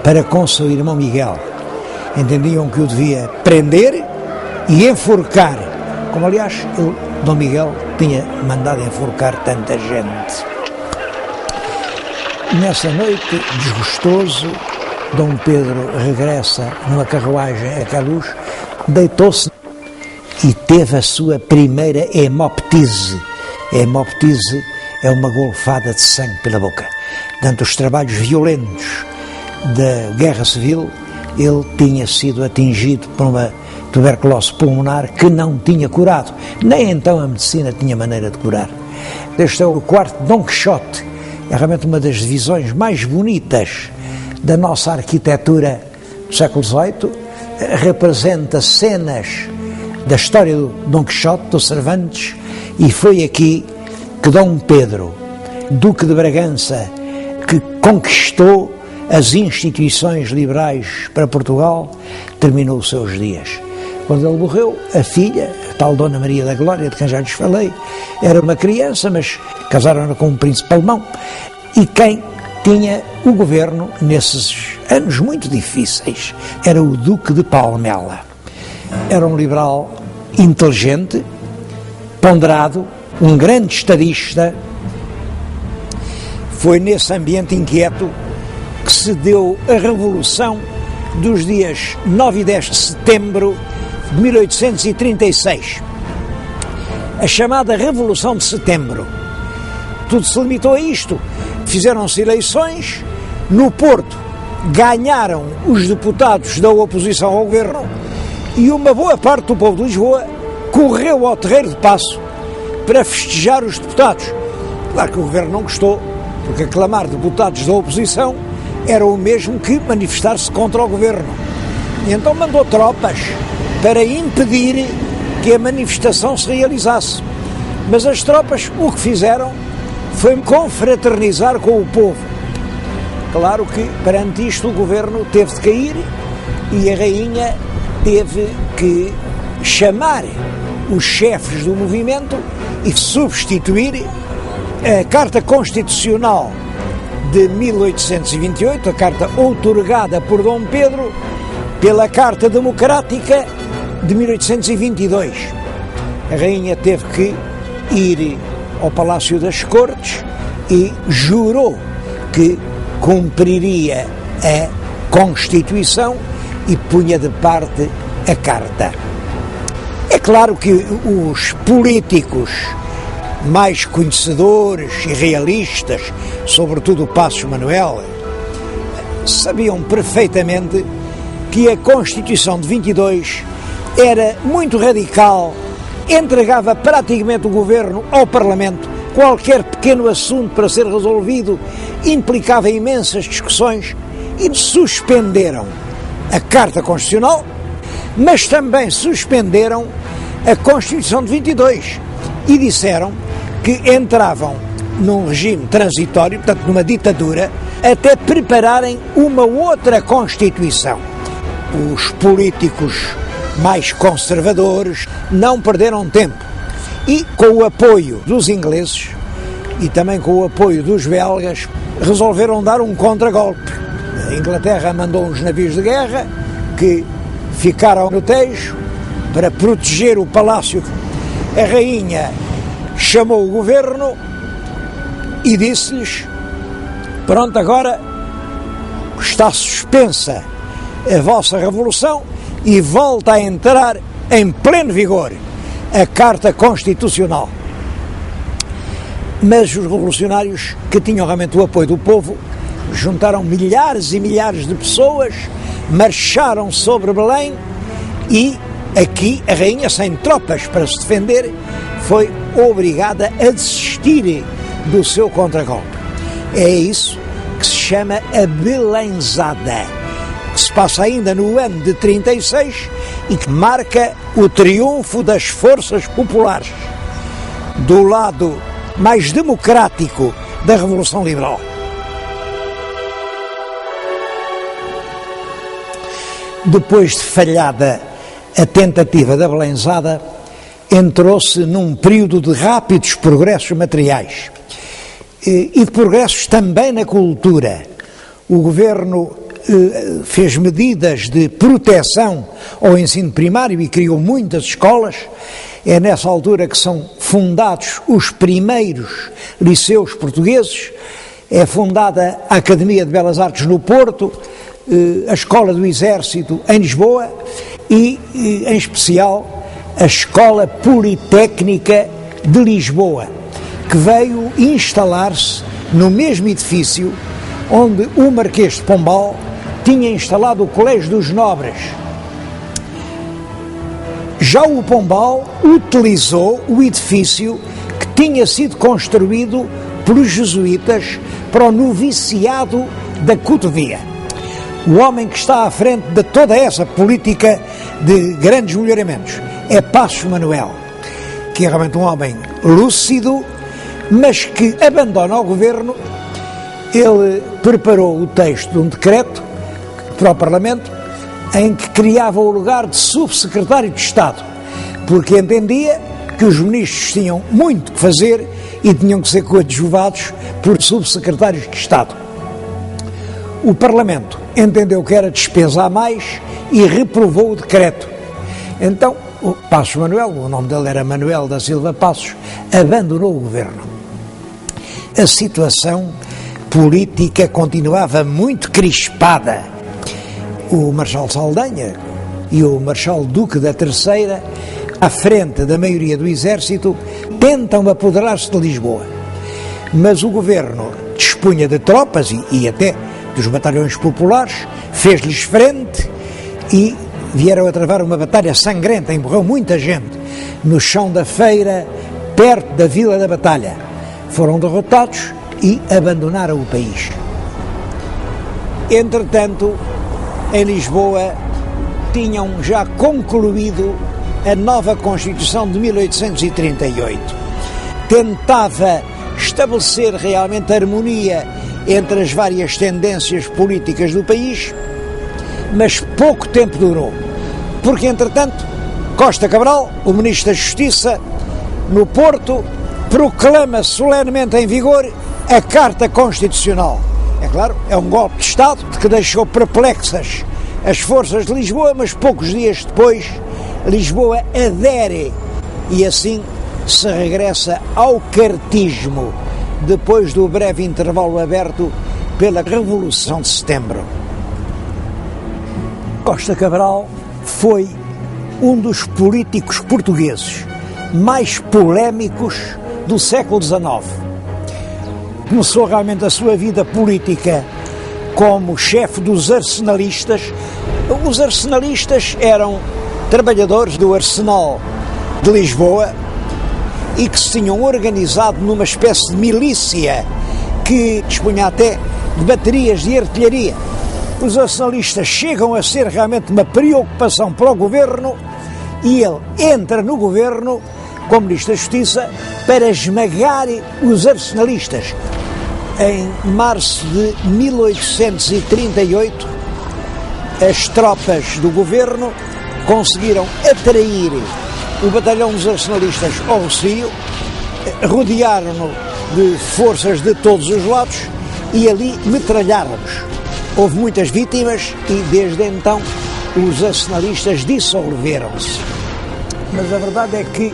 para com seu irmão Miguel. Entendiam que o devia prender e enforcar, como aliás Dom Miguel tinha mandado enforcar tanta gente. Nessa noite, desgostoso, Dom Pedro regressa numa carruagem a Queluz, deitou-se e teve a sua primeira hemoptise. A hemoptise é uma golfada de sangue pela boca. Durante os trabalhos violentos da Guerra Civil, ele tinha sido atingido por uma tuberculose pulmonar que não tinha curado. Nem então a medicina tinha maneira de curar. Este é o quarto Dom Quixote. É realmente uma das divisões mais bonitas da nossa arquitetura do século XVIII. Representa cenas da história do Dom Quixote, do Cervantes, e foi aqui que Dom Pedro, Duque de Bragança, que conquistou as instituições liberais para Portugal, terminou os seus dias. Quando ele morreu, a filha, a tal Dona Maria da Glória, de quem já lhes falei, era uma criança, mas casaram-na com um príncipe alemão, e quem tinha o governo nesses anos muito difíceis era o Duque de Palmela. Era um liberal inteligente, ponderado, um grande estadista. Foi nesse ambiente inquieto que se deu a Revolução dos dias 9 e 10 de setembro de 1836. A chamada Revolução de Setembro. Tudo se limitou a isto. Fizeram-se eleições. No Porto ganharam os deputados da oposição ao governo e uma boa parte do povo de Lisboa correu ao Terreiro de Paço para festejar os deputados. Claro que o governo não gostou, porque aclamar deputados da oposição era o mesmo que manifestar-se contra o governo. E então mandou tropas para impedir que a manifestação se realizasse. Mas as tropas o que fizeram foi confraternizar com o povo. Claro que perante isto o governo teve de cair e a rainha teve que chamar os chefes do movimento e substituir a Carta Constitucional de 1828, a carta outorgada por Dom Pedro, pela Carta Democrática de 1822. A rainha teve que ir ao Palácio das Cortes e jurou que cumpriria a Constituição e punha de parte a Carta. É claro que os políticos mais conhecedores e realistas, sobretudo o Passos Manuel, sabiam perfeitamente que a Constituição de 22 era muito radical, entregava praticamente o governo ao Parlamento, qualquer pequeno assunto para ser resolvido implicava imensas discussões e suspenderam a Carta Constitucional, mas também suspenderam a Constituição de 22 e disseram que entravam num regime transitório, portanto numa ditadura, até prepararem uma outra Constituição. Os políticos mais conservadores não perderam tempo e, com o apoio dos ingleses e também com o apoio dos belgas, resolveram dar um contragolpe. A Inglaterra mandou uns navios de guerra que ficaram no Tejo para proteger o palácio. A rainha chamou o governo e disse-lhes: pronto, agora está suspensa a vossa revolução e volta a entrar em pleno vigor a Carta Constitucional. Mas os revolucionários, que tinham realmente o apoio do povo, juntaram milhares e milhares de pessoas, marcharam sobre Belém e aqui a rainha, sem tropas para se defender, foi obrigada a desistir do seu contragolpe. É isso que se chama a Belenzada, que se passa ainda no ano de 36 e que marca o triunfo das forças populares do lado mais democrático da Revolução Liberal. Depois de falhada a tentativa da Belenzada, entrou-se num período de rápidos progressos materiais e de progressos também na cultura. O governo fez medidas de proteção ao ensino primário e criou muitas escolas. É nessa altura que são fundados os primeiros liceus portugueses, é fundada a Academia de Belas Artes no Porto, a Escola do Exército em Lisboa e, em especial, a Escola Politécnica de Lisboa, que veio instalar-se no mesmo edifício onde o Marquês de Pombal tinha instalado o Colégio dos Nobres. Já o Pombal utilizou o edifício que tinha sido construído pelos jesuítas para o noviciado da Cotovia. O homem que está à frente de toda essa política de grandes melhoramentos é Passos Manuel, que é realmente um homem lúcido, mas que abandona o governo. Ele preparou o texto de um decreto para o Parlamento em que criava o lugar de subsecretário de Estado, porque entendia que os ministros tinham muito que fazer e tinham que ser coadjuvados por subsecretários de Estado. O Parlamento entendeu que era despesa a mais e reprovou o decreto. Então, o Passos Manuel, o nome dele era Manuel da Silva Passos, abandonou o governo. A situação política continuava muito crispada. O Marechal Saldanha e o Marechal Duque da Terceira, à frente da maioria do exército, tentam apoderar-se de Lisboa. Mas o governo dispunha de tropas e até dos batalhões populares, fez-lhes frente e vieram a travar uma batalha sangrenta, morreu muita gente no chão da feira, perto da Vila da Batalha. Foram derrotados e abandonaram o país. Entretanto, em Lisboa, tinham já concluído a nova Constituição de 1838. Tentava estabelecer realmente harmonia entre as várias tendências políticas do país, mas pouco tempo durou, porque, entretanto, Costa Cabral, o Ministro da Justiça, no Porto, proclama solenemente em vigor a Carta Constitucional. É claro, é um golpe de Estado que deixou perplexas as forças de Lisboa, mas poucos dias depois Lisboa adere e assim se regressa ao cartismo, depois do breve intervalo aberto pela Revolução de Setembro. Costa Cabral foi um dos políticos portugueses mais polémicos do século XIX. Começou realmente a sua vida política como chefe dos arsenalistas. Os arsenalistas eram trabalhadores do Arsenal de Lisboa e que se tinham organizado numa espécie de milícia que dispunha até de baterias de artilharia. Os arsenalistas chegam a ser realmente uma preocupação para o governo e ele entra no governo como Ministro da Justiça para esmagar os arsenalistas. Em março de 1838, as tropas do governo conseguiram atrair o batalhão dos arsenalistas ao Rossio, rodearam-no de forças de todos os lados e ali metralharam-nos. Houve muitas vítimas e desde então os arsenalistas dissolveram-se. Mas a verdade é que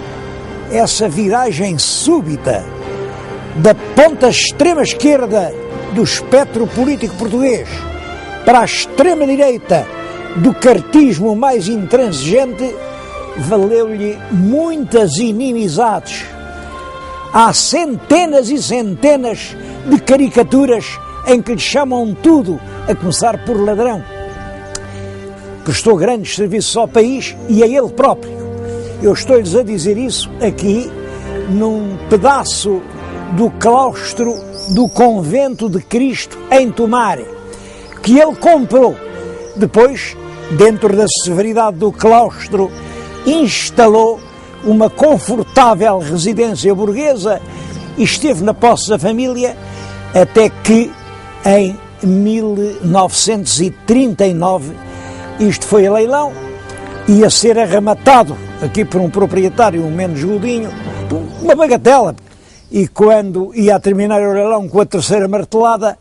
essa viragem súbita da ponta extrema-esquerda do espectro político português para a extrema-direita do cartismo mais intransigente valeu-lhe muitas inimizades. há centenas e centenas de caricaturas em que lhe chamam tudo, a começar por ladrão. Prestou grandes serviços ao país e a ele próprio. Eu estou-lhes a dizer isso aqui num pedaço do claustro do Convento de Cristo em Tomar, que ele comprou. Depois, dentro da severidade do claustro, instalou uma confortável residência burguesa e esteve na posse da família até que, em 1939, isto foi a leilão, ia ser arrematado aqui por um proprietário, um menos godinho, uma bagatela. E quando ia a terminar o leilão com a terceira martelada,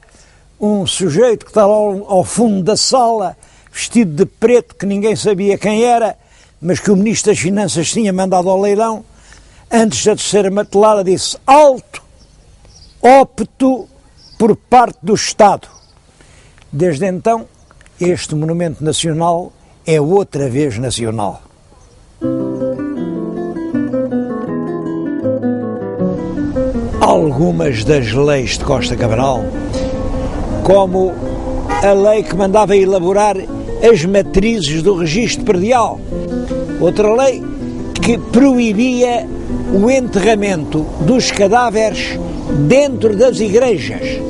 um sujeito que estava ao fundo da sala, vestido de preto, que ninguém sabia quem era, mas que o Ministro das Finanças tinha mandado ao leilão, antes da terceira martelada disse: alto, ópto por parte do Estado. Desde então, este monumento nacional é outra vez nacional. Algumas das leis de Costa Cabral, como a lei que mandava elaborar as matrizes do registro predial, outra lei que proibia o enterramento dos cadáveres dentro das igrejas.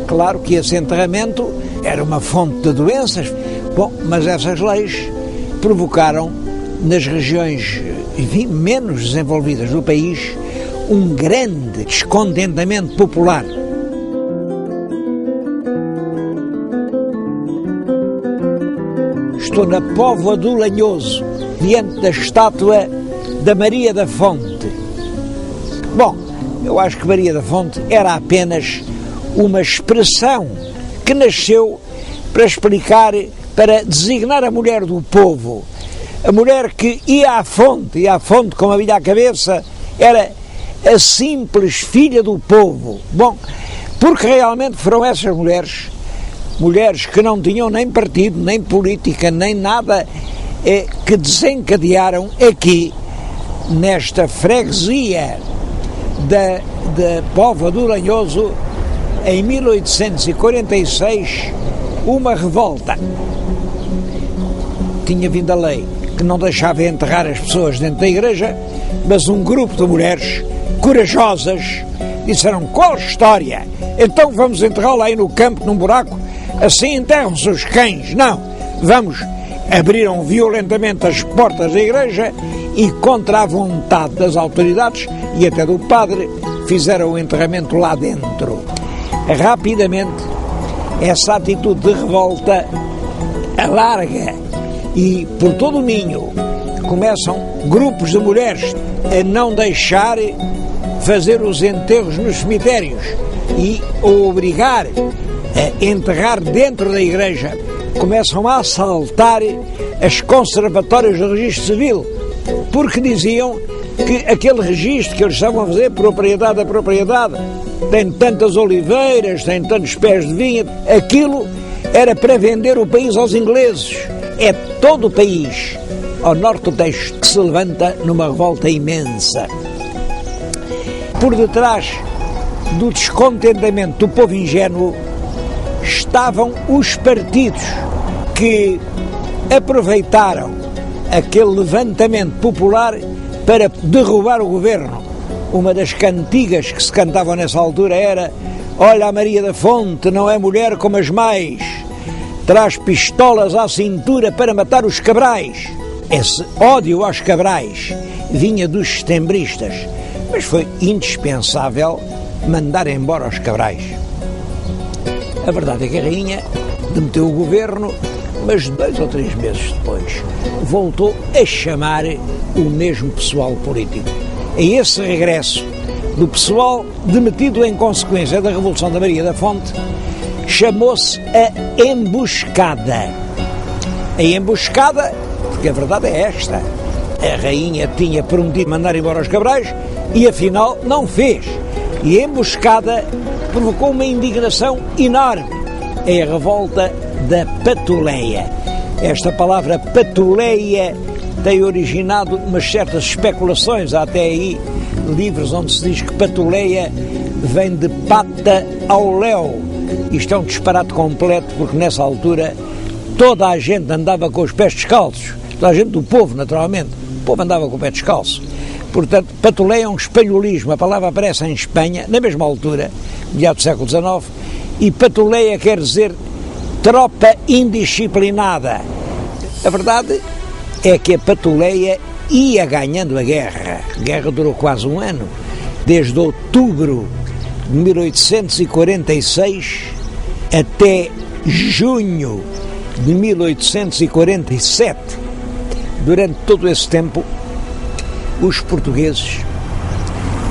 Claro que esse enterramento era uma fonte de doenças. Bom, mas essas leis provocaram nas regiões, enfim, menos desenvolvidas do país um grande descontentamento popular. Estou na Póvoa do Lanhoso, diante da estátua da Maria da Fonte. Bom, eu acho que Maria da Fonte era apenas uma expressão que nasceu para explicar, para designar a mulher do povo. A mulher que ia à fonte com a bilha à cabeça, era a simples filha do povo. Bom, porque realmente foram essas mulheres que não tinham nem partido, nem política, nem nada, que desencadearam aqui, nesta freguesia da Póvoa do Lanhoso, em 1846, uma revolta. Tinha vindo a lei que não deixava enterrar as pessoas dentro da igreja, mas um grupo de mulheres corajosas disseram: qual história? Então vamos enterrá-la aí no campo, num buraco, assim enterram-se os cães. Não, vamos. Abriram violentamente as portas da igreja e, contra a vontade das autoridades e até do padre, fizeram o enterramento lá dentro. Rapidamente, essa atitude de revolta alarga e por todo o Minho começam grupos de mulheres a não deixar fazer os enterros nos cemitérios e a obrigar a enterrar dentro da igreja. Começam a assaltar as conservatórias do registro civil, porque diziam que aquele registro que eles estavam a fazer, propriedade a propriedade, tem tantas oliveiras, tem tantos pés de vinha, aquilo era para vender o país aos ingleses. É todo o país, ao norte do Tejo, que se levanta numa revolta imensa. Por detrás do descontentamento do povo ingênuo estavam os partidos que aproveitaram aquele levantamento popular para derrubar o governo. Uma das cantigas que se cantavam nessa altura era: olha, a Maria da Fonte não é mulher como as mais, traz pistolas à cintura para matar os cabrais. Esse ódio aos cabrais vinha dos setembristas, mas foi indispensável mandar embora os cabrais. A verdade é que a rainha demeteu o governo, mas 2 ou 3 meses depois voltou a chamar o mesmo pessoal político. É esse regresso do pessoal demitido em consequência da Revolução da Maria da Fonte, chamou-se a emboscada. A emboscada, porque a verdade é esta: a rainha tinha prometido mandar embora os cabrais e afinal não fez. E a emboscada provocou uma indignação enorme. É a revolta da Patuleia. Esta palavra Patuleia tem originado umas certas especulações. Há até aí livros onde se diz que Patuleia vem de pata ao léu. Isto é um disparate completo, porque nessa altura toda a gente andava com os pés descalços. Toda a gente do povo, naturalmente. O povo andava com o pé descalço. Portanto, Patuleia é um espanholismo. A palavra aparece em Espanha, na mesma altura, meados do século XIX, e Patuleia quer dizer tropa indisciplinada. A verdade é que a Patuleia ia ganhando a guerra. A guerra durou quase um ano, desde outubro de 1846 até junho de 1847. Durante todo esse tempo, os portugueses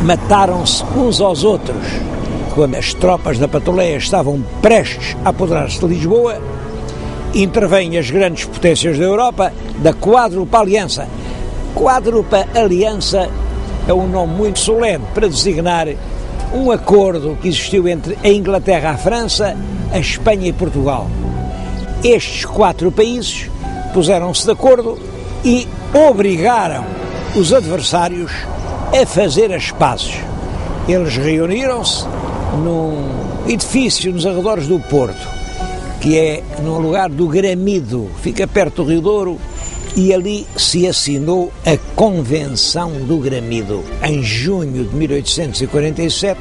mataram-se uns aos outros. Quando as tropas da Patuleia estavam prestes a apoderar-se de Lisboa, intervêm as grandes potências da Europa da Quádrupla Aliança. Quádrupla Aliança é um nome muito solene para designar um acordo que existiu entre a Inglaterra, a França, a Espanha e Portugal. Estes 4 países puseram-se de acordo e obrigaram os adversários a fazer as pazes. Eles reuniram-se num edifício nos arredores do Porto, que é no lugar do Gramido, fica perto do Rio Douro, e ali se assinou a Convenção do Gramido. Em junho de 1847,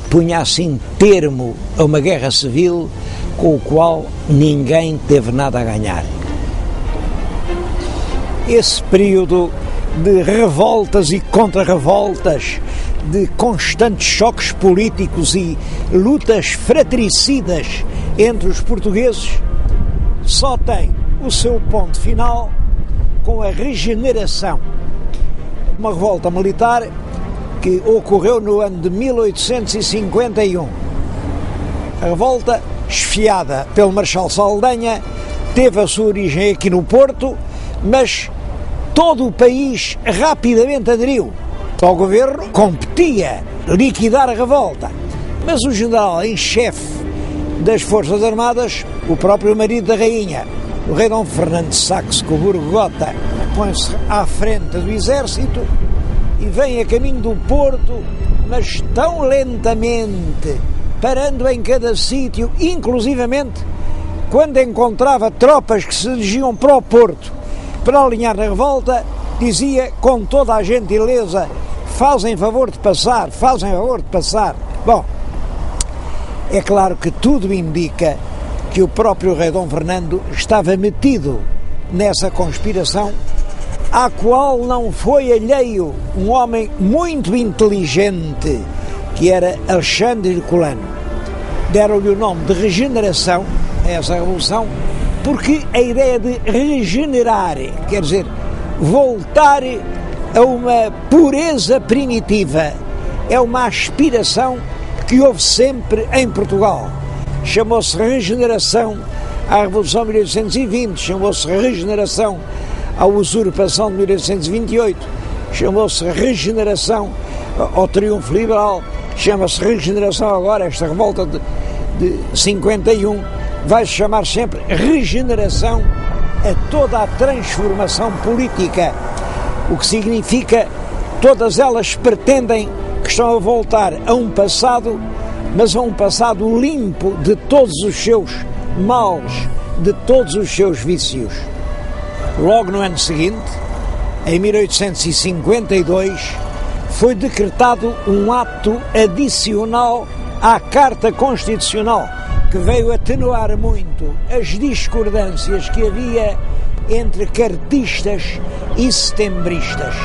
punha assim termo a uma guerra civil com o qual ninguém teve nada a ganhar. Esse período de revoltas e contra-revoltas, de constantes choques políticos e lutas fratricidas entre os portugueses, só tem o seu ponto final com a regeneração. Uma revolta militar que ocorreu no ano de 1851. A revolta, esfiada pelo Marechal Saldanha, teve a sua origem aqui no Porto, mas todo o país rapidamente aderiu. O governo competia liquidar a revolta, mas o general em chefe das Forças Armadas, o próprio marido da rainha, o rei Dom Fernando de Saxe-Coburgo-Gotha, põe-se à frente do exército e vem a caminho do Porto, mas tão lentamente, parando em cada sítio, inclusivamente quando encontrava tropas que se dirigiam para o Porto para alinhar na revolta, dizia com toda a gentileza: fazem favor de passar, fazem favor de passar. Bom, é claro que tudo indica que o próprio rei Dom Fernando estava metido nessa conspiração, à qual não foi alheio um homem muito inteligente, que era Alexandre Herculano. Deram-lhe o nome de regeneração a essa revolução, porque a ideia de regenerar, quer dizer, voltar a uma pureza primitiva, é uma aspiração que houve sempre em Portugal. Chamou-se regeneração à Revolução de 1820, chamou-se regeneração à usurpação de 1828, chamou-se regeneração ao triunfo liberal, chama-se regeneração agora, esta revolta de 51, vai-se chamar sempre regeneração a toda a transformação política, o que significa todas elas pretendem que estão a voltar a um passado, mas a um passado limpo de todos os seus males, de todos os seus vícios. Logo no ano seguinte, em 1852, foi decretado um ato adicional à Carta Constitucional, que veio atenuar muito as discordâncias que havia entre cartistas e setembristas.